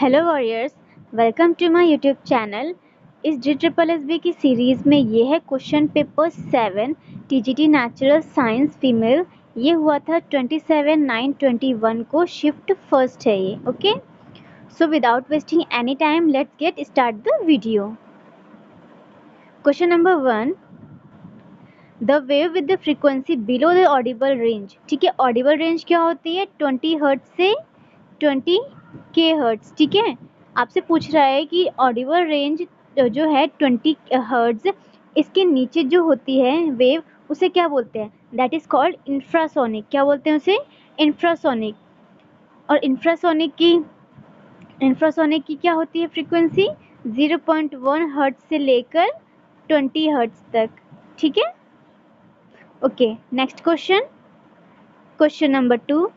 Hello warriors, welcome to my YouTube channel. इस JSSB की series में ये है question paper 7 TGT natural science female. ये हुआ था 27/9/21 को, शिफ्ट फर्स्ट है ये। Okay, so without wasting any time let's get start the video. Question number 1, the wave with the frequency below the audible range. ठीक है, ऑडिबल रेंज क्या होती है? 20 हर्ट्ज से 20 के हर्ट्ज। ठीक है, आपसे पूछ रहा है कि ऑडिबल रेंज जो है 20 हर्ट्ज, इसके नीचे जो होती है वेव, उसे क्या बोलते हैं? That is called infrasonic. क्या बोलते हैं उसे? इंफ्रासोनिक। और इंफ्रासोनिक की क्या होती है फ्रीक्वेंसी? 0.1 हर्ट्ज से लेकर 20 हर्ट्ज तक। ठीक है, okay. Next question, question number 2,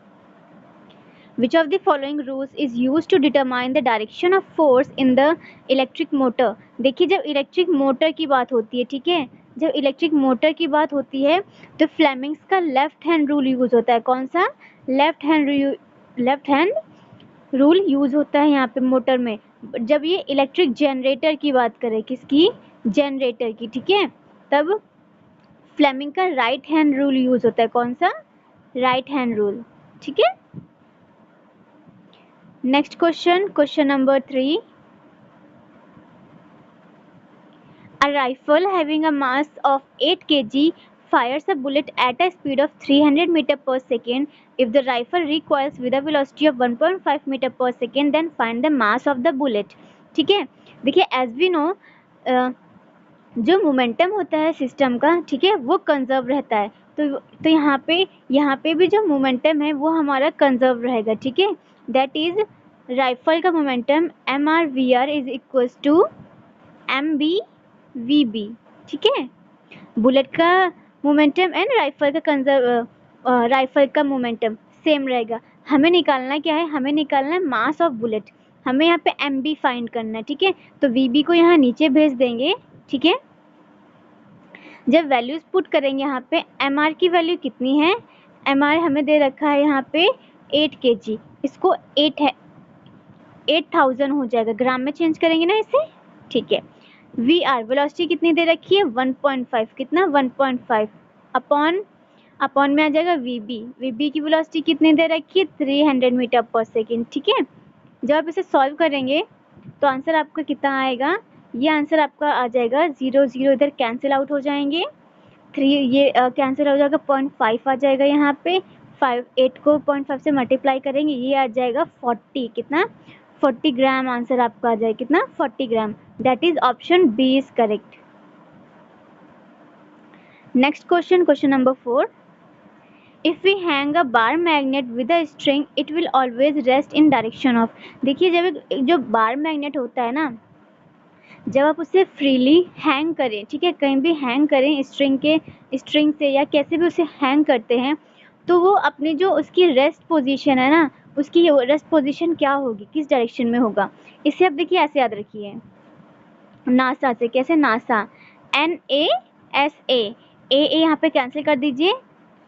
Which of the following rules is used to determine the direction of force in the electric motor? देखिए, जब इलेक्ट्रिक मोटर की बात होती है, ठीक है, जब इलेक्ट्रिक मोटर की बात होती है तो फ्लेमिंग्स का लेफ्ट हैंड रूल यूज होता है। कौन सा? लेफ्ट हैंड रूल यूज होता है यहाँ पे मोटर में। जब ये इलेक्ट्रिक जनरेटर की बात करें, किसकी? जनरेटर की। ठीक है, तब फ्लेमिंग का राइट हैंड रूल यूज होता है। कौन सा? Right hand rule. ठीक है, next question, question number 3, a rifle having a mass of 8 kg fires a bullet at a speed of 300 meter per second. If the rifle recoils with a velocity of 1.5 meter per second, then find the mass of the bullet. ठीक है, देखिए as we know, जो momentum होता है system का, ठीक है, वो कंजर्व रहता है। तो यहाँ पे भी जो मोमेंटम है वो हमारा कंजर्व रहेगा। ठीक है, दैट इज राइफल का momentum MR/VR is equals to MB/VB। ठीक है, बुलेट का मोमेंटम एंड राइफल का मोमेंटम सेम रहेगा। हमें निकालना क्या है? हमें निकालना है मास ऑफ बुलेट। हमें यहाँ पे MB फाइंड करना है। ठीक है, तो VB को यहाँ नीचे भेज देंगे। ठीक है, जब वैल्यूज पुट करेंगे यहाँ पे, MR की वैल्यू कितनी है? MR हमें दे रखा है यहाँ पे 8 kg, इसको 8000 हो जाएगा, ग्राम में चेंज करेंगे ना इसे। ठीक है, VR वेलोसिटी कितनी दे रखी है? 1.5। कितना? 1.5 अपॉन में आ जाएगा VB की वेलोसिटी कितनी दे रखी है? 300 मीटर पर सेकेंड। ठीक है, जब आप इसे सॉल्व करेंगे तो आंसर आपका कितना आएगा? ये आंसर आपका आ जाएगा 0 0, इधर कैंसिल आउट हो जाएंगे, 3 ये कैंसिल हो जाएगा, 0.5 आ जाएगा यहाँ पे, 8 को 0.5 से मल्टीप्लाई करेंगे, ये आ जाएगा 40। कितना? 40 ग्राम आंसर आपका आ जाएगा। कितना? 40 gram. That is option B is correct. Next question, question number 4, if we hang a bar magnet with a string it will always rest in direction of. देखिए, जब जो बार मैग्नेट होता है ना, जब आप उसे फ्रीली हैंग करें, ठीक है, कहीं भी हैंग करें स्ट्रिंग से या कैसे भी उसे हैंग करते हैं, तो वो अपनी जो उसकी रेस्ट पोजीशन है ना, उसकी रेस्ट पोजीशन क्या होगी? किस डायरेक्शन में होगा? इसे आप देखिए ऐसे याद रखिए, नासा से। कैसे? नासा, NASA, ए यहाँ पे कैंसिल कर दीजिए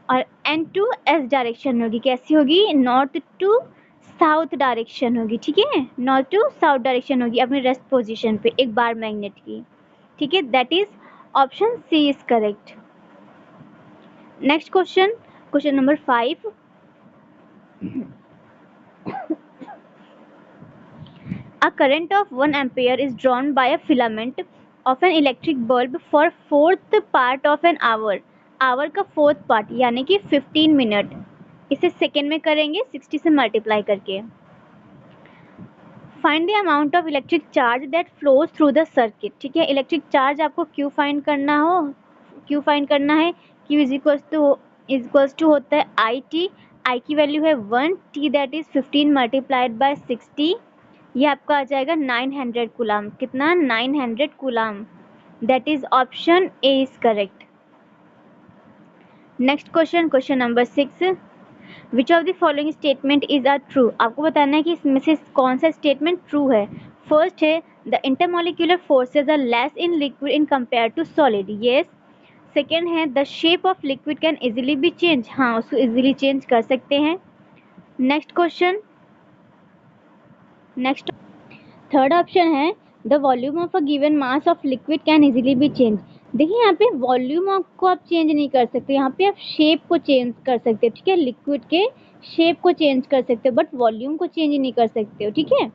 और N टू S डायरेक्शन होगी। कैसी होगी? नॉर्थ टू साउथ डायरेक्शन होगी। ठीक है, नॉर्थ टू साउथ डायरेक्शन होगी अपनी रेस्ट पोजीशन पे एक बार मैग्नेट की। ठीक है, that is option C is correct. Next question, question number 5, a current of 1 ampere is drawn by a filament of an electric bulb for fourth part of an hour. Hour का fourth part यानी कि 15 minute. इसे second में करेंगे 60 से multiply करके। Find the amount of electric charge that flows through the circuit. ठीक है, इलेक्ट्रिक चार्ज आपको क्यों फाइंड करना है? Q इज इक्वल्स टू होता है IT। I की वैल्यू है 1, T that is 15 multiplied by 60, ये आपका आ जाएगा 900 कूलाम। कितना? 900 coulomb. That is option A is correct. Next question, question number 6, which of the following statement is are true. आपको बताना है कि इसमें से कौन सा स्टेटमेंट ट्रू है। फर्स्ट है the intermolecular forces are less in liquid in compare to solid. Yes. Second है the shape of liquid can easily be change. हाँ, उसको इजीली चेंज कर सकते हैं। Next question, next third option है the volume of a given mass of liquid can easily be change. देखिए यहाँ पे वॉल्यूम को आप चेंज नहीं कर सकते, यहाँ पे आप शेप को चेंज कर सकते हो, ठीक है, लिक्विड के शेप को चेंज कर सकते हो बट वॉल्यूम को चेंज नहीं कर सकते हो, ठीक है।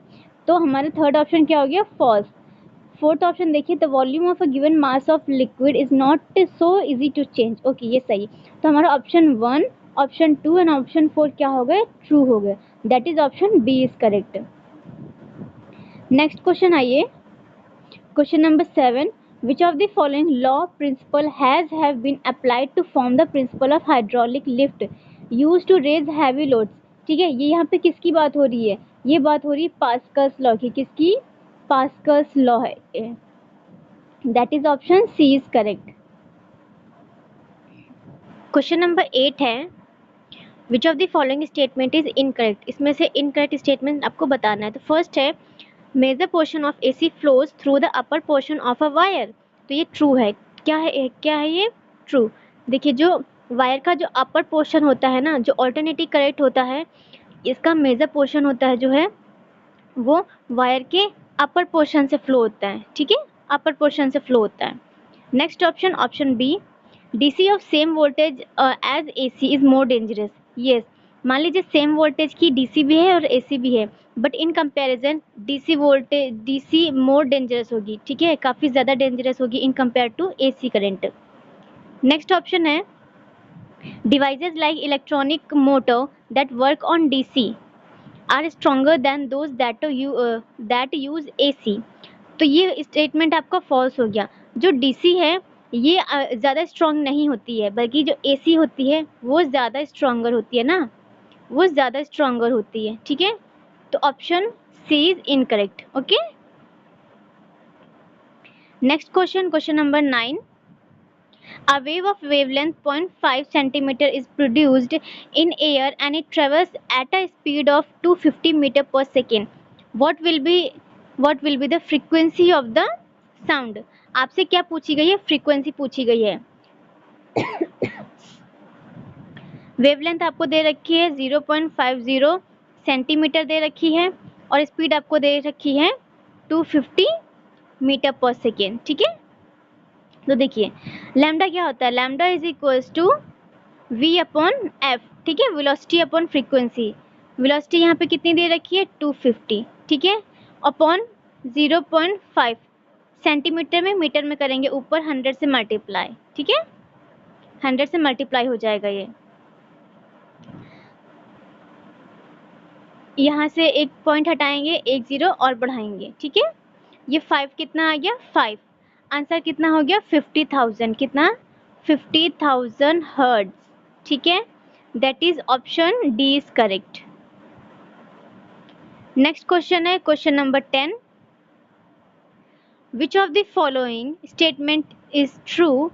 तो हमारा थर्ड ऑप्शन क्या हो गया, फॉल्स। फोर्थ ऑप्शन देखिए the volume of a given mass of liquid is not so easy to change. Okay, ये सही। तो हमारा ऑप्शन 1, ऑप्शन 2 एंड ऑप्शन 4 क्या हो गए, ट्रू हो गए। That is option B is correct. Next question आइए, question number 7, which of the following law principle has have been applied to form the principle of hydraulic lift used to raise heavy loads। ठीक है, ये यहाँ पे किसकी बात हो रही है, ये बात हो रही है पास्कल्स लॉ की। किसकी, पास्कल्स लॉ है। That is option C is correct. Question number 8 है which of the following statement is incorrect. इसमें से इनकरेक्ट स्टेटमेंट आपको बताना है। तो फर्स्ट है major portion of AC flows through the upper portion of a wire. तो ये ट्रू है। क्या है ये, ट्रू। देखिए जो वायर का जो अपर पोर्शन होता है ना, जो ऑल्टरनेटिव करेक्ट होता है, इसका मेजर पोर्शन होता है जो है वो वायर के अपर पोर्शन से फ्लो होता है, ठीक है, अपर पोर्शन से फ्लो होता है। Next option, option B, DC of same voltage as AC is more dangerous. Yes, मान लीजिए सेम वोल्टेज की डीसी भी है और एसी भी है but in comparison DC more dangerous होगी, ठीक है, काफ़ी ज़्यादा डेंजरस होगी in compare to AC current. Next option है devices like electronic motor that work on DC are stronger than those that use AC. तो ये स्टेटमेंट आपका फॉल्स हो गया। जो डीसी है ये ज़्यादा स्ट्रॉन्ग नहीं होती है, बल्कि जो एसी होती है वो ज़्यादा स्ट्रॉन्गर होती है ना, वो ज़्यादा स्ट्रॉन्गर होती है, ठीक है। तो option C is incorrect. Okay, next question, question number 9, a wave of wavelength 0.5 centimeter is produced in air and it travels at a speed of 250 meter per second. What will be the frequency of the sound? आपसे क्या पूछी गई है, frequency पूछी गई है। Wavelength आपको दे रखी है 0.50 सेंटीमीटर दे रखी है और स्पीड आपको दे रखी है 250 मीटर पर सेकेंड, ठीक है। तो देखिए लैम्डा क्या होता है, lambda is equals to v upon F, ठीक है, वेलोसिटी अपॉन फ्रीक्वेंसी। वेलोसिटी यहाँ पे कितनी दे रखी है 250, ठीक है, अपॉन 0.5 सेंटीमीटर में, मीटर में करेंगे ऊपर 100 से मल्टीप्लाई, ठीक है, 100 से मल्टीप्लाई हो जाएगा। ये यहाँ से एक पॉइंट हटाएंगे, एक जीरो और बढ़ाएंगे, ठीक है। ये 5 कितना आ गया, 5। आंसर कितना हो गया 50,000, कितना 50,000 हर्ट्ज, ठीक है। That is option D is correct. Next question है question number 10, which of the following statement is true.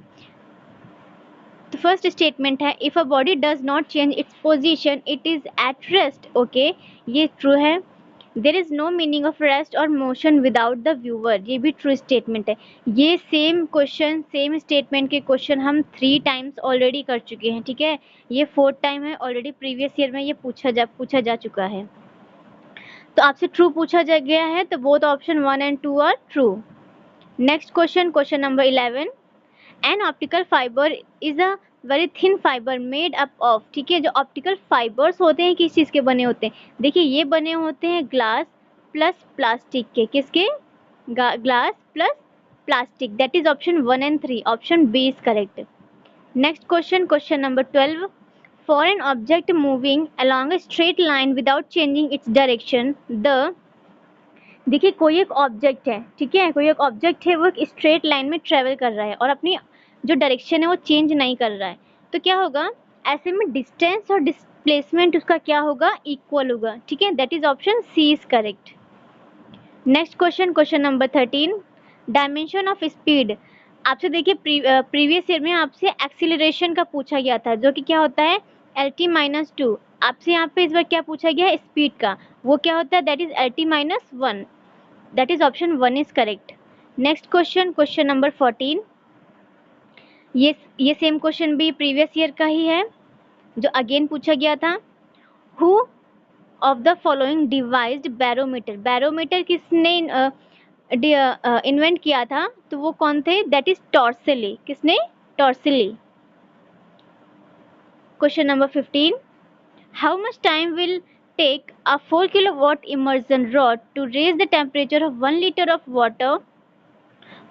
तो फर्स्ट स्टेटमेंट है if a body does not change its position it is at rest. Okay, ये true है। There is no meaning of rest और motion without the viewer, ये भी true statement है। ये same question, same statement के question हम 3 times already कर चुके हैं, ठीक है। ये 4th टाइम है, ऑलरेडी प्रीवियस ईयर में ये पूछा जा चुका है। तो आपसे ट्रू पूछा जा गया है, तो both option 1 and 2 are true. Next question, question number 11, an optical fibre is a very thin fibre made up of, ठीक है। जो ऑप्टिकल फाइबर्स होते हैं किस चीज़ के बने होते हैं, देखिए ये बने होते हैं ग्लास प्लस प्लास्टिक के, किसके, glass plus plastic. That is option 1 and 3, option B is correct. Next question, question number 12, for an object moving along a straight line without changing its direction the, देखिए कोई एक object है, ठीक है, कोई एक ऑब्जेक्ट है, वो एक स्ट्रेट लाइन में ट्रेवल कर रहा है और अपनी जो डायरेक्शन है वो चेंज नहीं कर रहा है। तो क्या होगा, ऐसे में डिस्टेंस और डिस्प्लेसमेंट उसका क्या होगा, इक्वल होगा, ठीक है। That is option C is correct. Next question, question number 13, dimension of speed. आपसे देखिए प्रीवियस ईयर में आपसे एक्सीलरेशन का पूछा गया था, जो कि क्या होता है LT-2। आपसे यहाँ पे इस बार क्या पूछा गया है, स्पीड का, वो क्या होता है, that is LT-1। That is option 1 is correct. Next question, question number 14, ये सेम क्वेश्चन भी प्रीवियस ईयर का ही है, जो अगेन पूछा गया था। Who of the following devised barometer, barometer किसने इन्वेंट किया था? तो वो कौन थे? That is Torricelli. किसने? Torricelli. Question number 15, how much time will take a 4 kilowatt immersion rod to raise the temperature of 1 liter of water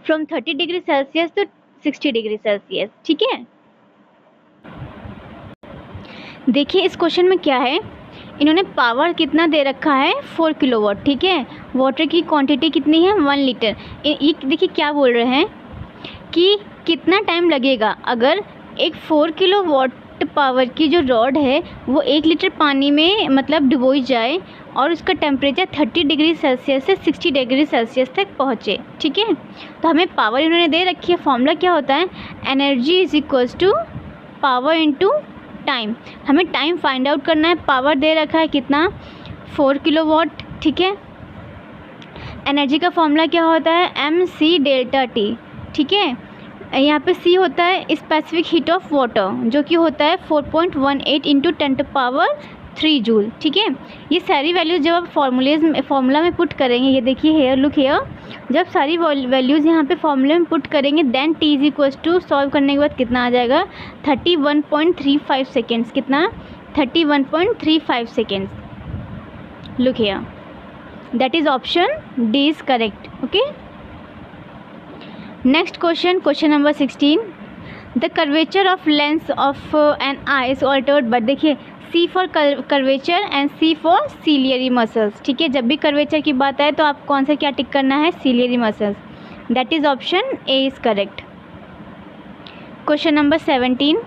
from 30 degree Celsius to 60 degree Celsius? ठीक है, देखिए इस क्वेश्चन में क्या है, इन्होंने पावर कितना दे रखा है? 4 किलोवाट। ठीक है, वाटर की क्वांटिटी कितनी है? 1 लीटर। ये देखिए क्या बोल रहे हैं कि कितना टाइम लगेगा अगर एक 4 किलोवाट पावर की जो रॉड है वो 1 लीटर पानी में मतलब डुबोई जाए और उसका टेम्परेचर 30 डिग्री सेल्सियस से 60 डिग्री सेल्सियस तक पहुँचे। ठीक है, तो हमें पावर इन्होंने दे रखी है, फॉर्मूला क्या होता है? Energy is equals to power into time. हमें टाइम फाइंड आउट करना है, पावर दे रखा है कितना? 4 किलोवाट। ठीक है, एनर्जी का फॉर्मूला क्या होता है? MC delta T। ठीक है, यहाँ पे C होता है स्पेसिफिक हीट ऑफ वाटर जो कि होता है 4.18 इंटू 10⁻³ जूल। ठीक है, ये सारी वैल्यूज़ जब आप फार्मूला में पुट करेंगे, ये देखिए हेयर लुक हेयर, जब सारी वैल्यूज़ यहाँ पे फार्मूले में पुट करेंगे then T is equals to solve करने के बाद कितना आ जाएगा? 31.35 सेकेंड्स। कितना? 31.35 seconds. Look here, that is option D is correct. Okay, next question, question number 16, the curvature of lens of an eye is altered by, देखिए C for curvature and C for ciliary muscles. ठीक है, जब भी curvature की बात आए तो आप कौन सा क्या टिक करना है? Ciliary muscles. That is option A is correct. Question number 17,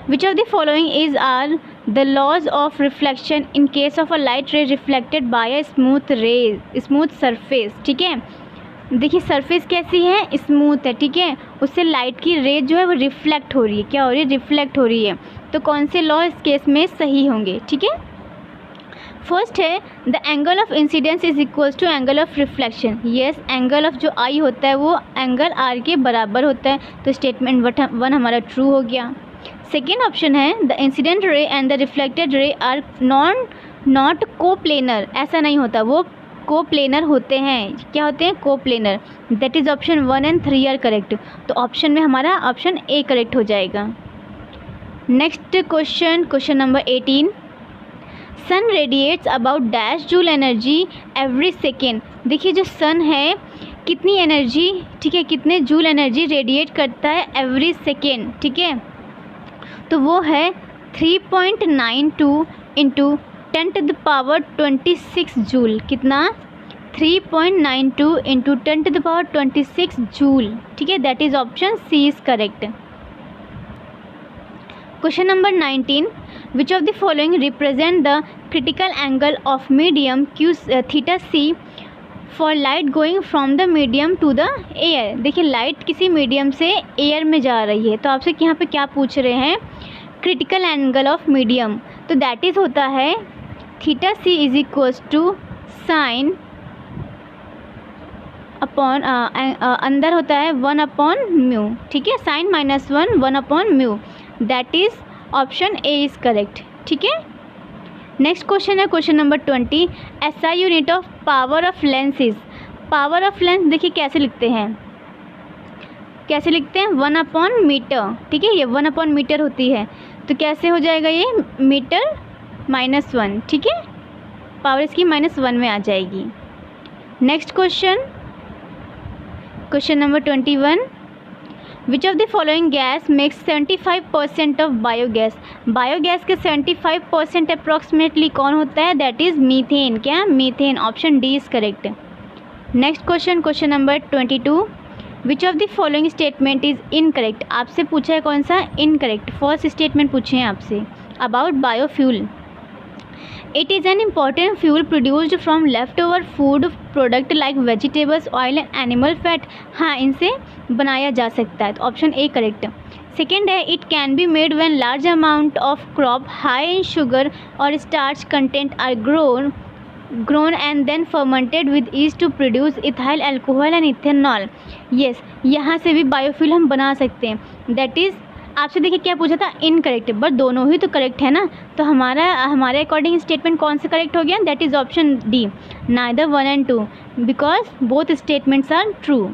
which of the following is are the laws of reflection in case of a light ray reflected by a smooth surface. ठीक है, देखिए surface कैसी है? Smooth है। ठीक है, उससे light की रे जो है वो रिफ्लेक्ट हो रही है। क्या हो रही है? रिफ्लेक्ट हो रही है। तो कौन से लॉ इस केस में सही होंगे? ठीक है, फर्स्ट है the angle of incidence is equals to angle of reflection. Yes, angle of जो आई होता है वो एंगल आर के बराबर होता है, तो स्टेटमेंट 1 हमारा ट्रू हो गया। सेकेंड ऑप्शन है the incident ray and the reflected ray are not coplanar. ऐसा नहीं होता, वो कोप्लेनर होते हैं। क्या होते हैं? Coplanar. That is option 1 and 3 are correct. तो ऑप्शन में हमारा ऑप्शन A करेक्ट हो जाएगा। Next question, question number 18, sun radiates about dash joule energy every second. देखिए जो सन है कितनी एनर्जी, ठीक है, कितने जूल एनर्जी रेडिएट करता है एवरी सेकेंड। ठीक है, तो वो है 3.92 इंटू 10⁻26 जूल। कितना? 3.92 इंटू 10⁻26 जूल। ठीक है, that is option C is correct. Question number 19, which of the following represent the critical angle of medium Q theta C for light going from the medium to the air. देखिए light किसी medium से air में जा रही है, तो आपसे यहाँ पे क्या पूछ रहे हैं? क्रिटिकल एंगल ऑफ मीडियम, तो दैट इज होता है theta C is equals to sine upon अंदर होता है 1/μ। ठीक है, sine -1 1/μ। That is option A is correct. ठीक है, नेक्स्ट क्वेश्चन है question number 20, SI unit of power of lens is. Power of lens देखिए कैसे लिखते हैं? कैसे लिखते हैं? 1/मीटर। ठीक है, ये 1/मीटर होती है, तो कैसे हो जाएगा ये? मीटर -1। ठीक है, पावर इसकी -1 में आ जाएगी। Next question, question number 21, which of the following gas makes 75% of biogas. Biogas के 75% अप्रॉक्सीमेटली कौन होता है? That is methane. क्या? Methane. Option D is correct. Next question, question number 22, which of the following statement is incorrect. आपसे पूछा है कौन सा? इनकरेक्ट। फर्स्ट स्टेटमेंट पूछे हैं आपसे about biofuel. It is an important fuel produced from left over food product like vegetables, oil and animal fat. हाँ, इनसे बनाया जा सकता है, तो ऑप्शन A करेक्ट। सेकेंड है it can be made when large amount of crop high in sugar और starch content are grown and then fermented with yeast to produce ethyl alcohol and ethanol. yes, यहाँ से भी biofuel हम बना सकते हैं, that is आपसे देखिए क्या पूछा था, इनकरेक्ट, बट दोनों ही तो करेक्ट है ना, तो हमारे अकॉर्डिंग स्टेटमेंट कौन सा करेक्ट हो गया, that is option D, neither 1 and 2 because both statements are true.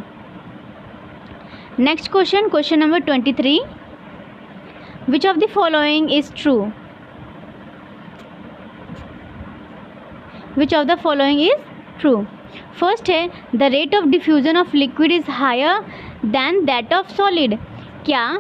Next question, question number 23, which of the following is true, which of the following is true. First है the rate of diffusion of liquid is higher than that of solid. क्या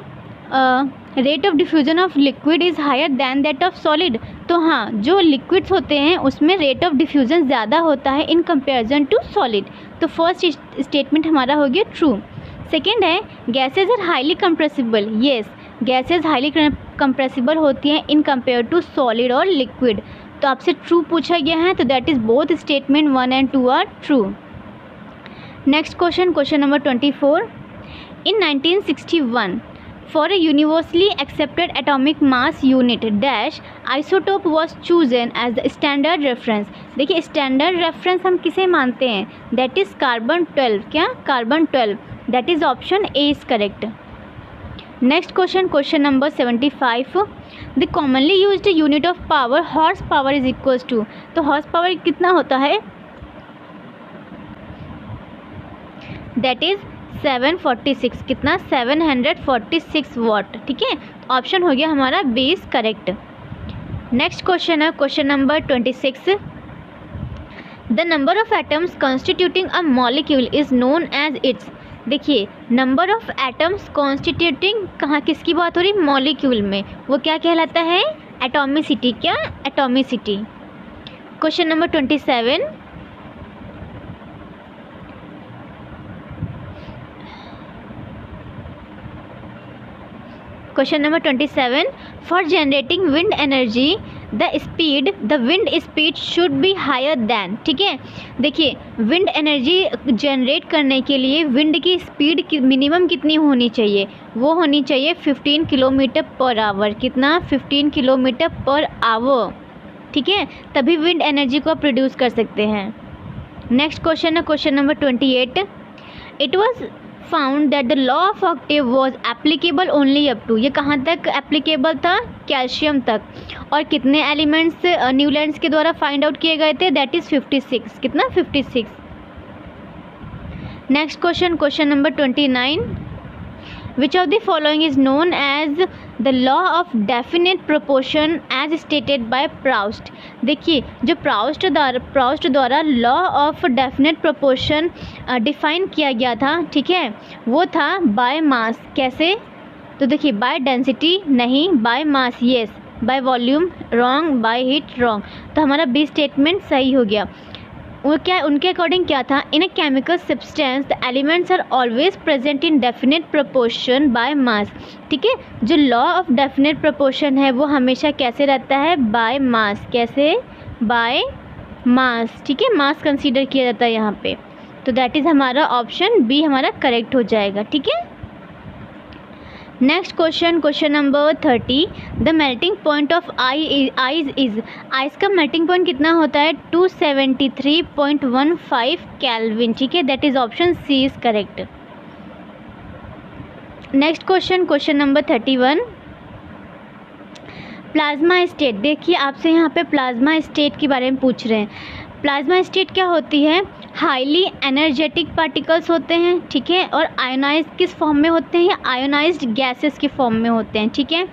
rate of diffusion of liquid is higher than that of solid, तो हाँ, जो liquids होते हैं उसमें rate of diffusion ज़्यादा होता है इन कंपेरिजन टू सॉलिड, तो फर्स्ट स्टेटमेंट हमारा हो गया ट्रू। सेकेंड है gases are highly compressible, yes gases highly compressible होती हैं इन कंपेयर टू सॉलिड और लिक्विड, तो आपसे ट्रू पूछा गया है, तो that is both statement 1 and 2 are true. Next question, question number 24, in 1961 for a universally accepted atomic mass unit dash isotope was chosen as the standard reference। देखिए standard reference हम किसे मानते हैं, दैट इज़ कार्बन 12, क्या carbon 12, that is option A is correct. Next question, question number 75, the commonly used unit of power horse power is equals to, तो horse power कितना होता है, दैट इज़ 746, कितना 746 वाट, ठीक है, ऑप्शन हो गया हमारा B is correct. Next question है question number 26, the number of atoms constituting a molecule is known as its. देखिए नंबर ऑफ एटम्स कॉन्स्टिट्यूटिंग कहाँ किसकी बात हो रही, मॉलिक्यूल में, वो क्या कहलाता है, एटॉमिसिटी, क्या atomicity. Question number 27, question number 27, for generating wind energy the wind speed should be higher than, ठीक है, देखिए विंड एनर्जी जनरेट करने के लिए विंड की स्पीड मिनिमम कितनी होनी चाहिए, वो होनी चाहिए 15 किलोमीटर पर आवर, कितना 15 किलोमीटर पर आवर, ठीक है, तभी विंड एनर्जी को प्रोड्यूस कर सकते हैं। नेक्स्ट क्वेश्चन है question number 28, it was found that the law of octave was applicable only up to, ये कहाँ तक एप्लीकेबल था, कैल्शियम तक, और कितने एलिमेंट्स न्यूलैंड्स के द्वारा फाइंड आउट किए गए थे, दैट इज़ 56, कितना 56। Next question, question number 29, which of the following is known as the law of definite proportion as stated by Proust. देखिए जो प्राउस्ट द्वारा law of definite proportion define किया गया था, ठीक है, वो था बाय मास, कैसे, तो देखिए बाय डेंसिटी नहीं, by mass yes, by volume wrong, by heat wrong, तो हमारा बी स्टेटमेंट सही हो गया। वो क्या उनके अकॉर्डिंग क्या था, in a chemical substance the elements are always present in definite proportion by mass, ठीक है, जो लॉ ऑफ डेफिनेट प्रोपोर्शन है वो हमेशा कैसे रहता है, बाय मास, कैसे, बाय मास, ठीक है, मास कंसीडर किया जाता है यहाँ पे, तो दैट इज़ हमारा ऑप्शन बी हमारा करेक्ट हो जाएगा, ठीक है। Next question, question number 30, the melting point of ice is, ice का मेल्टिंग पॉइंट कितना होता है, 273.15 केल्विन, ठीक है, that is option C is correct. Next question, question number 31, plasma state, देखिए आपसे यहाँ पे प्लाज्मा स्टेट के बारे में पूछ रहे हैं। प्लाज्मा स्टेट क्या होती है, हाईली एनर्जेटिक पार्टिकल्स होते हैं, ठीक है, और आयोनाइज्ड किस फॉर्म में होते हैं, आयोनाइज्ड गैसेस के फॉर्म में होते हैं, ठीक है।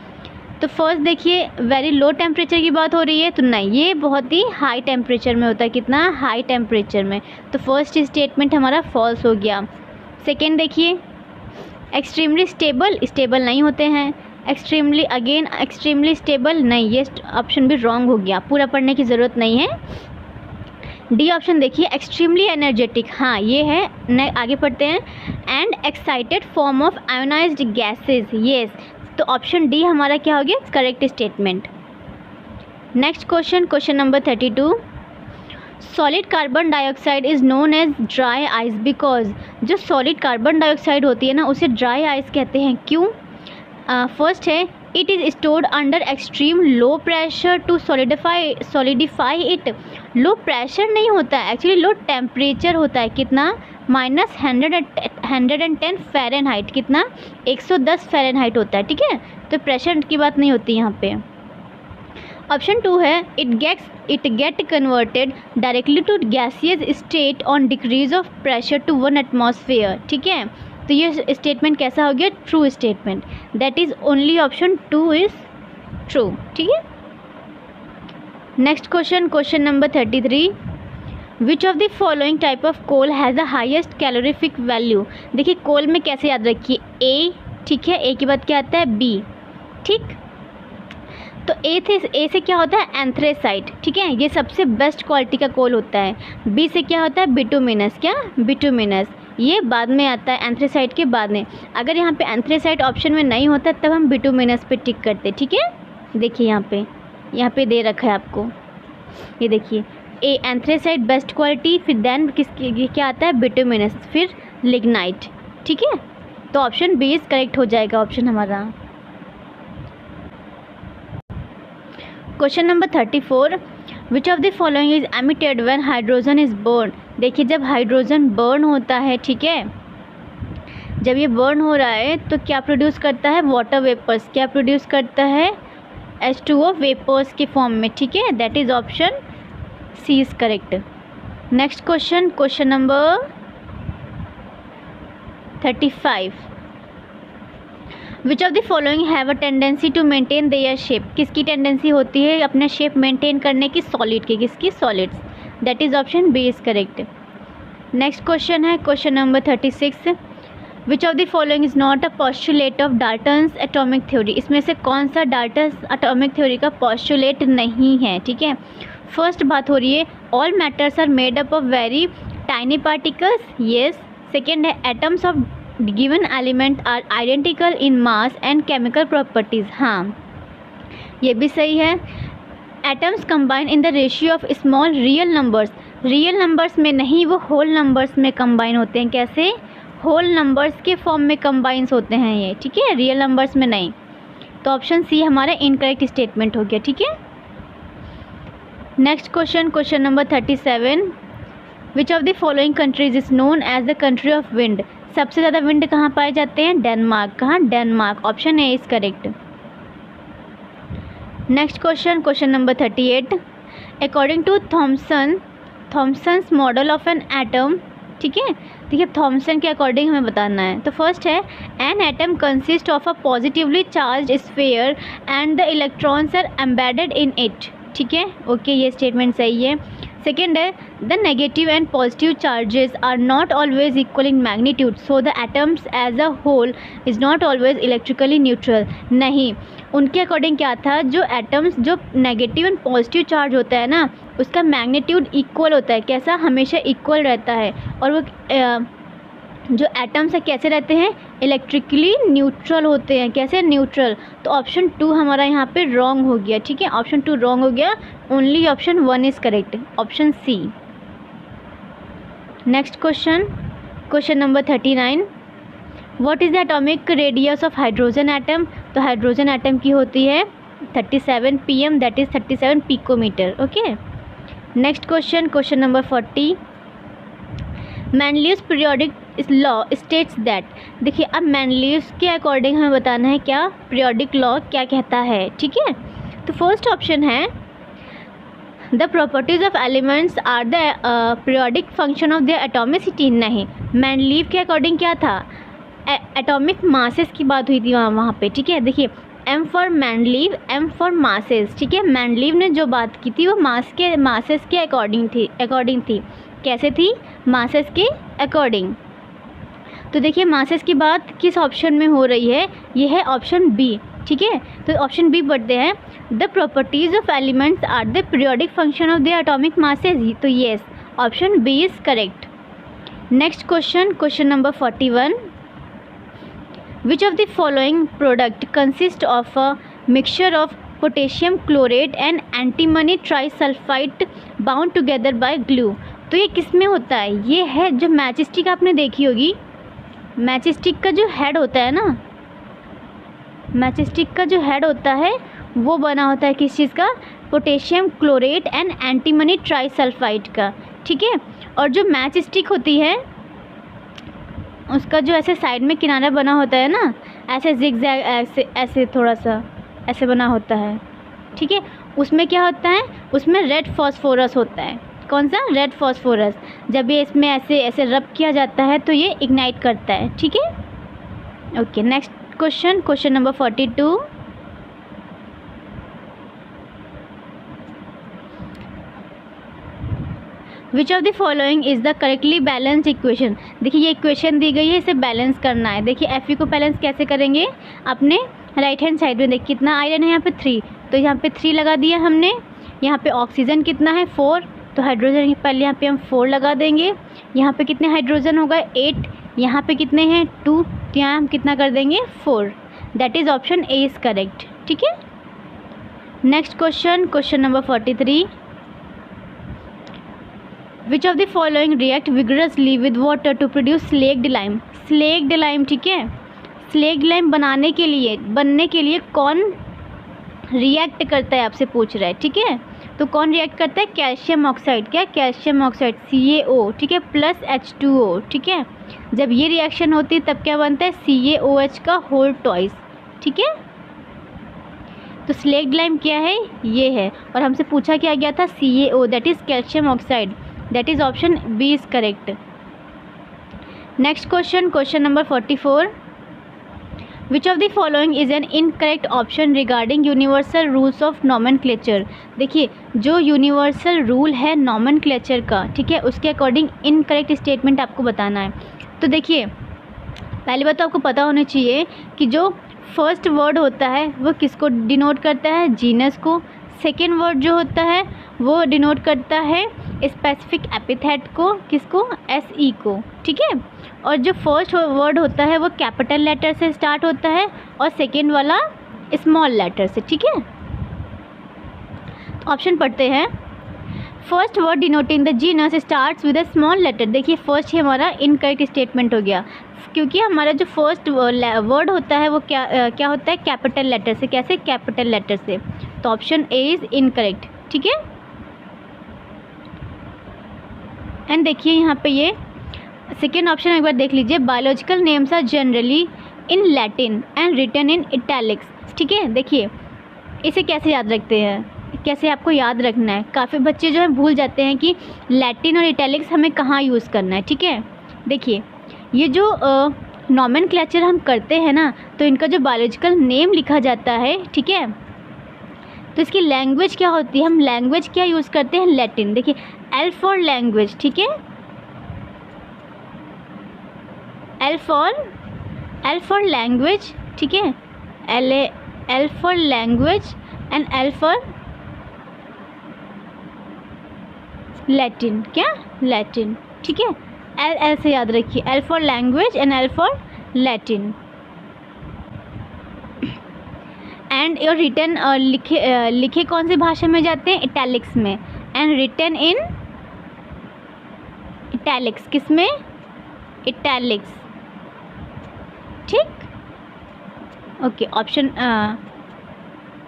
तो फर्स्ट देखिए वेरी लो टेम्परेचर की बात हो रही है, तो नहीं, ये बहुत ही हाई टेम्परेचर में होता है, कितना हाई टेम्परेचर में, तो फर्स्ट स्टेटमेंट हमारा फॉल्स हो गया। सेकेंड देखिए एक्सट्रीमली स्टेबल नहीं होते हैं, एक्सट्रीमली स्टेबल नहीं, ये ऑप्शन भी रॉन्ग हो गया, पूरा पढ़ने की ज़रूरत नहीं है। डी ऑप्शन देखिए एक्सट्रीमली एनर्जेटिक, हाँ ये है, आगे पढ़ते हैं, and excited form of ionised gases, yes, तो ऑप्शन डी हमारा क्या हो गया, correct statement. Next question, question number 32, solid carbon dioxide is known as dry ice because, जो सॉलिड कार्बन डाइऑक्साइड होती है ना उसे ड्राई आइस कहते हैं, क्यों, फर्स्ट है it is stored under extreme low pressure to solidify it, low pressure नहीं होता है एक्चुअली, लो टेम्परेचर होता है, कितना माइनस 110 फ़ारेनहाइट, कितना 110 फ़ारेनहाइट होता है, ठीक है। तो प्रेशर की बात नहीं होती यहाँ पे। ऑप्शन 2 है it get converted directly to gaseous state on decrease of pressure to 1 atmosphere, ठीक है। तो ये स्टेटमेंट कैसा हो गया, true statement, that is only option 2 is true, ठीक है। Next question number 33, which of the following type of coal has the highest calorific value. देखिए कोल में कैसे याद रखिए, ए, ठीक है, ए के बाद क्या आता है, बी, ठीक। तो ए से क्या होता है, एंथ्रेसाइट, ठीक है, ये सबसे बेस्ट क्वालिटी का कोल होता है। बी से क्या होता है, बिटुमिनस, क्या बिटुमिनस, ये बाद में आता है, एंथ्रेसाइट के बाद में। अगर यहाँ पे एंथ्रेसाइट ऑप्शन में नहीं होता तब हम बिटुमिनस पे टिक करते, ठीक है। देखिए यहाँ पे दे रखा है आपको, ये देखिए, ए एंथ्रेसाइट बेस्ट क्वालिटी, फिर देन किसकी क्या आता है, बिटुमिनस, फिर लिग्नाइट, ठीक है। तो ऑप्शन बी इज करेक्ट हो जाएगा ऑप्शन हमारा। Question number 34, which of the following is emitted when hydrogen is burn. देखिए जब हाइड्रोजन बर्न होता है, ठीक है, जब ये बर्न हो रहा है तो क्या प्रोड्यूस करता है, वाटर वेपर्स, क्या प्रोड्यूस करता है, H2O वेपर्स के फॉर्म में, ठीक है, that is option C is correct. Next question number 35, which of the following have a tendency to maintain their shape. किसकी टेंडेंसी होती है अपना शेप मेंटेन करने की, सॉलिड की, किसकी, solids, that is option B is correct. Next question है question number 36, which of the following is not a postulate of Dalton's atomic theory. इसमें से कौन सा डाल्टन्स एटॉमिक थ्योरी का पोस्टुलेट नहीं है, ठीक है। फर्स्ट बात हो रही है all matters are made up of very tiny particles, yes. Second है atoms of given element are identical in mass and chemical properties, हाँ ये भी सही है। Atoms combine in the ratio of small real numbers, real numbers में नहीं, वो whole numbers में कंबाइन होते हैं, कैसे, होल नंबर्स के फॉर्म में कंबाइंस होते हैं ये, ठीक है, रियल नंबर्स में नहीं। तो ऑप्शन सी हमारा इनकरेक्ट स्टेटमेंट हो गया, ठीक है। Next question number 37, which of the following countries is known as the country of wind. सबसे ज़्यादा विंड कहाँ पाए जाते हैं, डेनमार्क, कहाँ, Denmark, option A is correct. Next question number 38, according to Thomson's model of an atom, ठीक है। देखिए थॉमसन के अकॉर्डिंग हमें बताना है। तो फर्स्ट है an atom consist of a positively charge sphere and the electrons are embedded in it, ठीक है, ओके, ये स्टेटमेंट सही है। सेकेंड है the negative and positive charges are not always equal in magnitude, so the atoms as a whole is not always electrically neutral. नहीं, उनके according क्या था, जो एटम्स जो नेगेटिव एंड पॉजिटिव चार्ज होता है ना, उसका मैग्नीट्यूड इक्वल होता है, कैसा, हमेशा इक्वल रहता है, और वो जो एटम्स है कैसे रहते हैं, इलेक्ट्रिकली न्यूट्रल होते हैं, कैसे, न्यूट्रल। तो ऑप्शन 2 हमारा यहाँ पे रॉन्ग हो गया, ठीक है, ऑप्शन 2 रॉन्ग हो गया, only option 1 is correct, option C. Next question number 39, what is the atomic radius of hydrogen atom. तो हाइड्रोजन एटम की होती है 37 pm, that is 37 picometer, okay. Next question number 40, Mendeleev's periodic law states that. देखिए अब मैनलीव्स के according हमें बताना है क्या पीरियोडिक लॉ क्या कहता है, ठीक है। तो फर्स्ट ऑप्शन है the properties of elements are the periodic function of the atomicity. नहीं, मैनलीव के अकॉर्डिंग क्या था, एटॉमिक मासेस की बात हुई थी वहाँ पे, ठीक है। देखिए M for Mendeleev, M for masses, ठीक है। मैनलीव ने जो बात की थी वो मासेस के अकॉर्डिंग थी, कैसे थी, मासेस के अकॉर्डिंग। तो देखिए मासेस की बात किस ऑप्शन में हो रही है, ये है ऑप्शन बी, ठीक है। तो ऑप्शन बी पढ़ते हैं the properties of elements are the periodic function of the atomic masses. तो yes, option B is correct. Next question number 41, which of the following product consist of a mixture of potassium chlorate and antimony trisulphide bound together by glue. तो ये किस में होता है, ये है जो मैच स्टिक आपने देखी होगी, मैच स्टिक का जो हेड होता है ना, मैच स्टिक का जो हेड होता है वो बना होता है किस चीज़ का, potassium chlorate and antimony trisulphide का, ठीक है। और जो मैच स्टिक होती है उसका जो ऐसे साइड में किनारा बना होता है ना, ऐसे जिगजैग, ऐसे ऐसे थोड़ा सा ऐसे बना होता है, ठीक है, उसमें क्या होता है, उसमें रेड फॉस्फोरस होता है। कौन सा? Red phosphorus. जब ये इसमें ऐसे ऐसे रब किया जाता है तो ये इग्नाइट करता है, ठीक है। Okay, next question, question number 42। Which of the following is the correctly balanced equation. देखिए ये इक्वेशन दी गई है, इसे बैलेंस करना है। देखिए Fe को बैलेंस कैसे करेंगे, अपने राइट हैंड साइड में देखिए कितना आयरन है यहाँ पे 3, तो यहाँ पे 3 लगा दिया हमने। यहाँ पे ऑक्सीजन कितना है 4, तो हाइड्रोजन पहले यहाँ पे हम 4 लगा देंगे। यहाँ पे कितने हाइड्रोजन होगा 8, यहाँ पे कितने हैं 2, तो यहाँ हम कितना कर देंगे 4। That is option A is correct, ठीक है। Next question, question number 43। Which of the following react vigorously with water to produce slaked lime. Slaked lime, ठीक है, स्लेक्ड लाइम बनने के लिए कौन रिएक्ट करता है, आपसे पूछ रहा है, ठीक है। तो कौन रिएक्ट करता है, कैल्शियम ऑक्साइड, क्या कैल्शियम ऑक्साइड CaO, ठीक है, प्लस H2O, ठीक है। जब ये रिएक्शन होती है तब क्या बनता है, CaOH का होल ट्वाइस, ठीक है। तो स्लेक्ड लाइम क्या है, ये है, और हमसे पूछा क्या गया था CaO, that is calcium oxide, that is option B is correct. Next question, question number 44। Which of the following is an incorrect option regarding universal rules of nomenclature. देखिए जो यूनिवर्सल रूल है नॉमेनक्लेचर का, ठीक है, उसके according incorrect statement आपको बताना है। तो देखिए पहली बात तो आपको पता होना चाहिए कि जो फर्स्ट वर्ड होता है वो किसको डिनोट करता है, जीनस को। सेकेंड वर्ड जो होता है वो डिनोट करता है स्पेसिफिक एपिथेट को, किसको, SE को, ठीक है। और जो फर्स्ट वर्ड होता है वो कैपिटल लेटर से स्टार्ट होता है और सेकेंड वाला स्मॉल लेटर से, ठीक है। तो ऑप्शन पढ़ते हैं। First word denoting the genus starts with a small letter. देखिए फर्स्ट ही हमारा इनकरेक्ट स्टेटमेंट हो गया, क्योंकि हमारा जो फर्स्ट वर्ड होता है वो क्या होता है, कैपिटल लेटर से। कैसे, कैपिटल लेटर से। तो ऑप्शन ए इज़ इनकरेक्ट, ठीक है। एंड देखिए यहाँ पे ये सेकेंड ऑप्शन एक बार देख लीजिए, biological names are generally in Latin and written in italics, ठीक है। देखिए इसे कैसे याद रखते हैं, कैसे आपको याद रखना है। काफ़ी बच्चे जो है भूल जाते हैं कि लैटिन और इटैलिक्स हमें कहाँ यूज़ करना है, ठीक है। देखिए ये जो नॉमेनक्लेचर हम करते हैं ना, तो इनका जो बायोलॉजिकल नेम लिखा जाता है, ठीक है, तो इसकी लैंग्वेज क्या होती है, हम लैंग्वेज क्या यूज़ करते हैं, लैटिन। देखिए L फॉर लैंग्वेज, ठीक है, L फॉर लैंग्वेज, ठीक है, L for language and L for Latin, क्या, लैटिन, ठीक है। L से याद रखिए, L for language and L for Latin. And your written लिखे कौन सी भाषा में जाते हैं, इटैलिक्स में। एंड रिटन इन इटैलिक्स, किस में, इटैलिक्स, ठीक। ओके ऑप्शन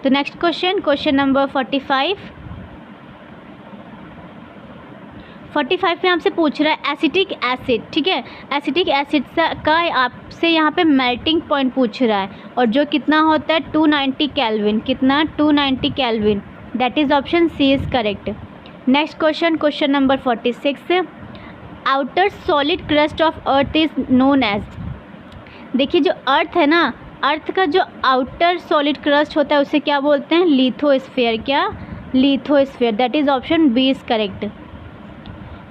तो नेक्स्ट क्वेश्चन, क्वेश्चन नंबर 45 में आपसे पूछ रहा है एसिटिक एसिड, ठीक है। एसिटिक एसिड का आपसे यहाँ पे मेल्टिंग पॉइंट पूछ रहा है, और जो कितना होता है 290 केल्विन, कितना 290 kelvin, that is option C is correct. Next question, question number 46। Outer solid crust of earth is known as. देखिए जो अर्थ है ना, अर्थ का जो आउटर सॉलिड क्रस्ट होता है उसे क्या बोलते हैं, लिथोस्फीयर, क्या, lithosphere, that is option B is correct.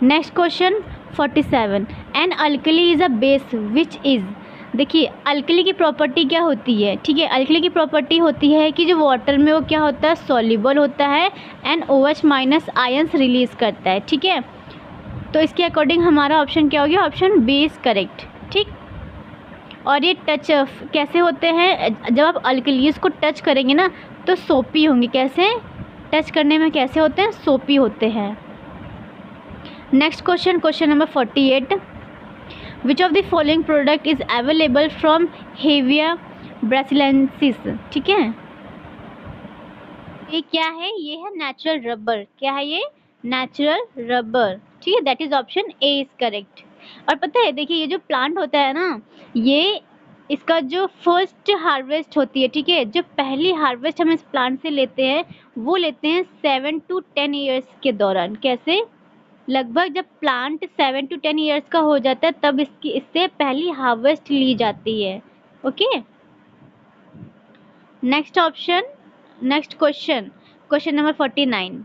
Next question 47। An alkali is a base which is. देखिए अल्कली की प्रॉपर्टी क्या होती है, ठीक है, अल्कली की प्रॉपर्टी होती है कि जो वाटर में वो क्या होता है, सॉल्युबल होता है and OH minus ions release करता है, ठीक है। तो इसके अकॉर्डिंग हमारा ऑप्शन क्या हो गया, ऑप्शन बी इज़ करेक्ट, ठीक। और ये टच कैसे होते हैं, जब आप अल्कलीज को टच करेंगे ना तो सोपी होंगे। कैसे, टच करने में कैसे होते हैं, सोपी होते हैं। Next question, question number 48। Which of the following product is available from Hevea brasiliensis, ठीक है। ये क्या है, ये है नेचुरल रबर, क्या है ये, नेचुरल रबर, ठीक है, that is option A is correct. और पता है देखिए ये जो प्लांट होता है ना, ये इसका जो फर्स्ट हार्वेस्ट होती है, ठीक है, जो पहली हार्वेस्ट हम इस प्लांट से लेते हैं वो लेते हैं 7 to 10 ईयर्स के दौरान। कैसे? लगभग जब प्लांट 7 to 10 ईयर्स का हो जाता है तब इससे पहली हार्वेस्ट ली जाती है। Okay, next option, next question, question number 49।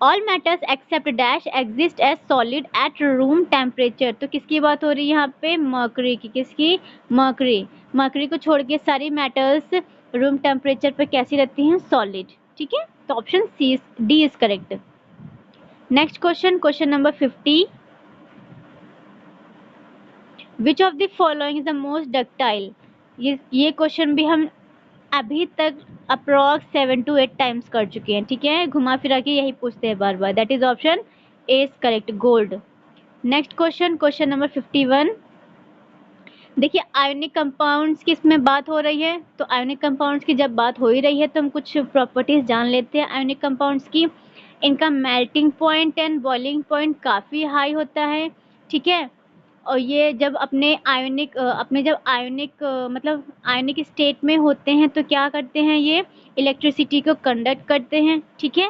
All matters except dash exist as solid at room temperature. तो किसकी बात हो रही है यहाँ पे? मर्करी की। किसकी? मर्करी। मर्करी को छोड़ के सारी मैटर्स रूम टेम्परेचर पे कैसी रहती हैं? सॉलिड। ठीक है, तो option C D is correct. Next question, question number 50। Which of the following is the most ductile. ये क्वेश्चन भी हम अभी तक अप्रॉक्स 7 to 8 टाइम्स कर चुके हैं। ठीक है, घुमा फिरा के यही पूछते हैं बार बार। That is option A is correct, gold. Next question, question number 51। देखिए आयोनिक कंपाउंड्स की इसमें बात हो रही है, तो आयोनिक कंपाउंड्स की जब बात हो ही रही है तो हम कुछ प्रॉपर्टीज जान लेते हैं आयोनिक कंपाउंड्स की। इनका melting point and boiling point काफ़ी हाई होता है। ठीक है, और ये जब अपने आयोनिक मतलब आयोनिक स्टेट में होते हैं तो क्या करते हैं? ये इलेक्ट्रिसिटी को कंडक्ट करते हैं। ठीक है,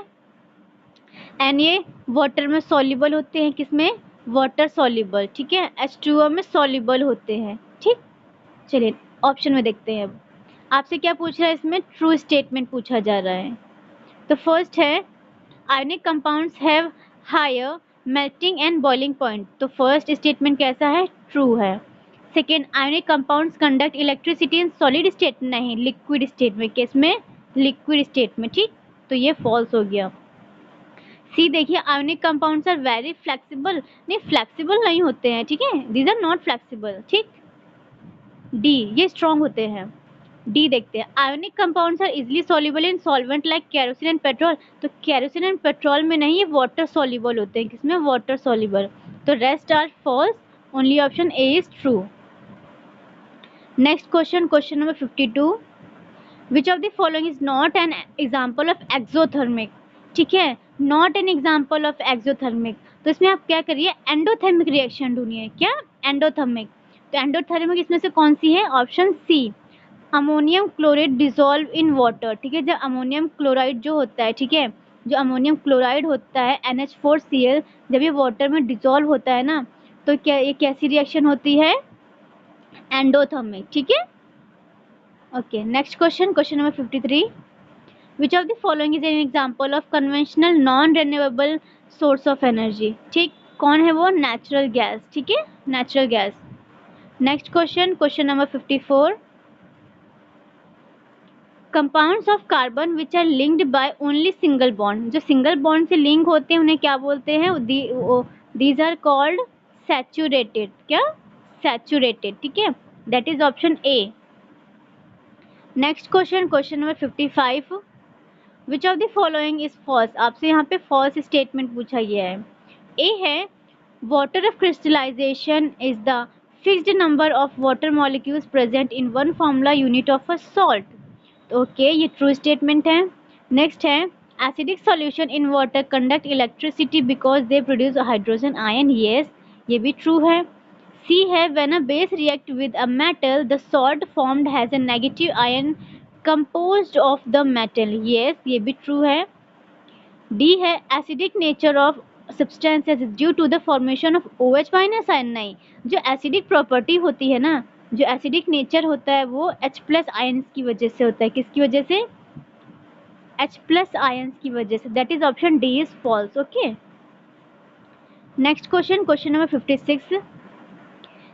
एंड ये वाटर में सॉल्युबल होते हैं। किसमें? Water soluble. ठीक है, H2O में सॉल्युबल होते हैं। ठीक, चलिए ऑप्शन में देखते हैं। अब आपसे क्या पूछ रहा है इसमें? ट्रू स्टेटमेंट पूछा जा रहा है। तो फर्स्ट है ionic compounds have higher melting and boiling point. तो फर्स्ट स्टेटमेंट कैसा है? ट्रू है। Second, ionic compounds conduct electricity in solid state. नहीं, लिक्विड स्टेट में। किसमें? लिक्विड स्टेट में। ठीक, तो ये फॉल्स हो गया। सी देखिए, ionic compounds are very flexible. नहीं, फ्लेक्सिबल नहीं होते हैं। ठीक है, दीज आर नॉट फ्लेक्सिबल। ठीक, डी, ये स्ट्रॉन्ग होते हैं। डी देखते हैं, ionic compounds are easily soluble in solvent like kerosene and petrol. तो केरोसिन एंड पेट्रोल में नहीं, ये वाटर सॉल्युबल होते हैं। किसमें? Water soluble. तो rest are false, only option A is true. Next question, question number 52। Which of the following is not an example of exothermic. ठीक है, not an example of exothermic. तो इसमें आप क्या करिए? एंडोथर्मिक रिएक्शन ढूंढिए। क्या? एंडोथर्मिक। तो एंडोथर्मिक इसमें से कौन सी है? Option C, ammonium chloride dissolve in water. ठीक है, जब अमोनियम क्लोराइड जो होता है, ठीक है, जो अमोनियम क्लोराइड होता है NH4Cl, जब ये वाटर में डिसॉल्व होता है ना, तो क्या ये कैसी रिएक्शन होती है? एंडोथर्मिक। ठीक है, okay. Next question, question number 53। Which of the following is an example of conventional non renewable source of energy. ठीक, कौन है वो? Natural gas. ठीक है, natural gas. Next question, question number 54। Compounds of carbon which are linked by only single bond. जो single bond से link होते हैं उन्हें क्या बोलते हैं? These are called saturated. क्या? सैचुरेटेड। ठीक है, that is option A. Next question, question number 55। Which of the following is false. आपसे यहाँ पे फॉल्स स्टेटमेंट पूछा गया है। ए है water of crystallization is the fixed number of water molecules present in one formula unit of a salt. Okay, ये true statement है। Next है acidic solution in water conduct electricity because they produce hydrogen ion. Yes, ये भी true है। C है when a base react with a metal the salt formed has a negative ion composed of the metal। yes, ये भी true है। D है acidic nature of substances is due to the formation of OH minus ion। नहीं, जो acidic property होती है ना, जो acidic nature होता है वो H plus ions की वजह से होता है। किसकी वजह से? H plus ions की वजह से। that is option D is false। okay, next question, question number 56।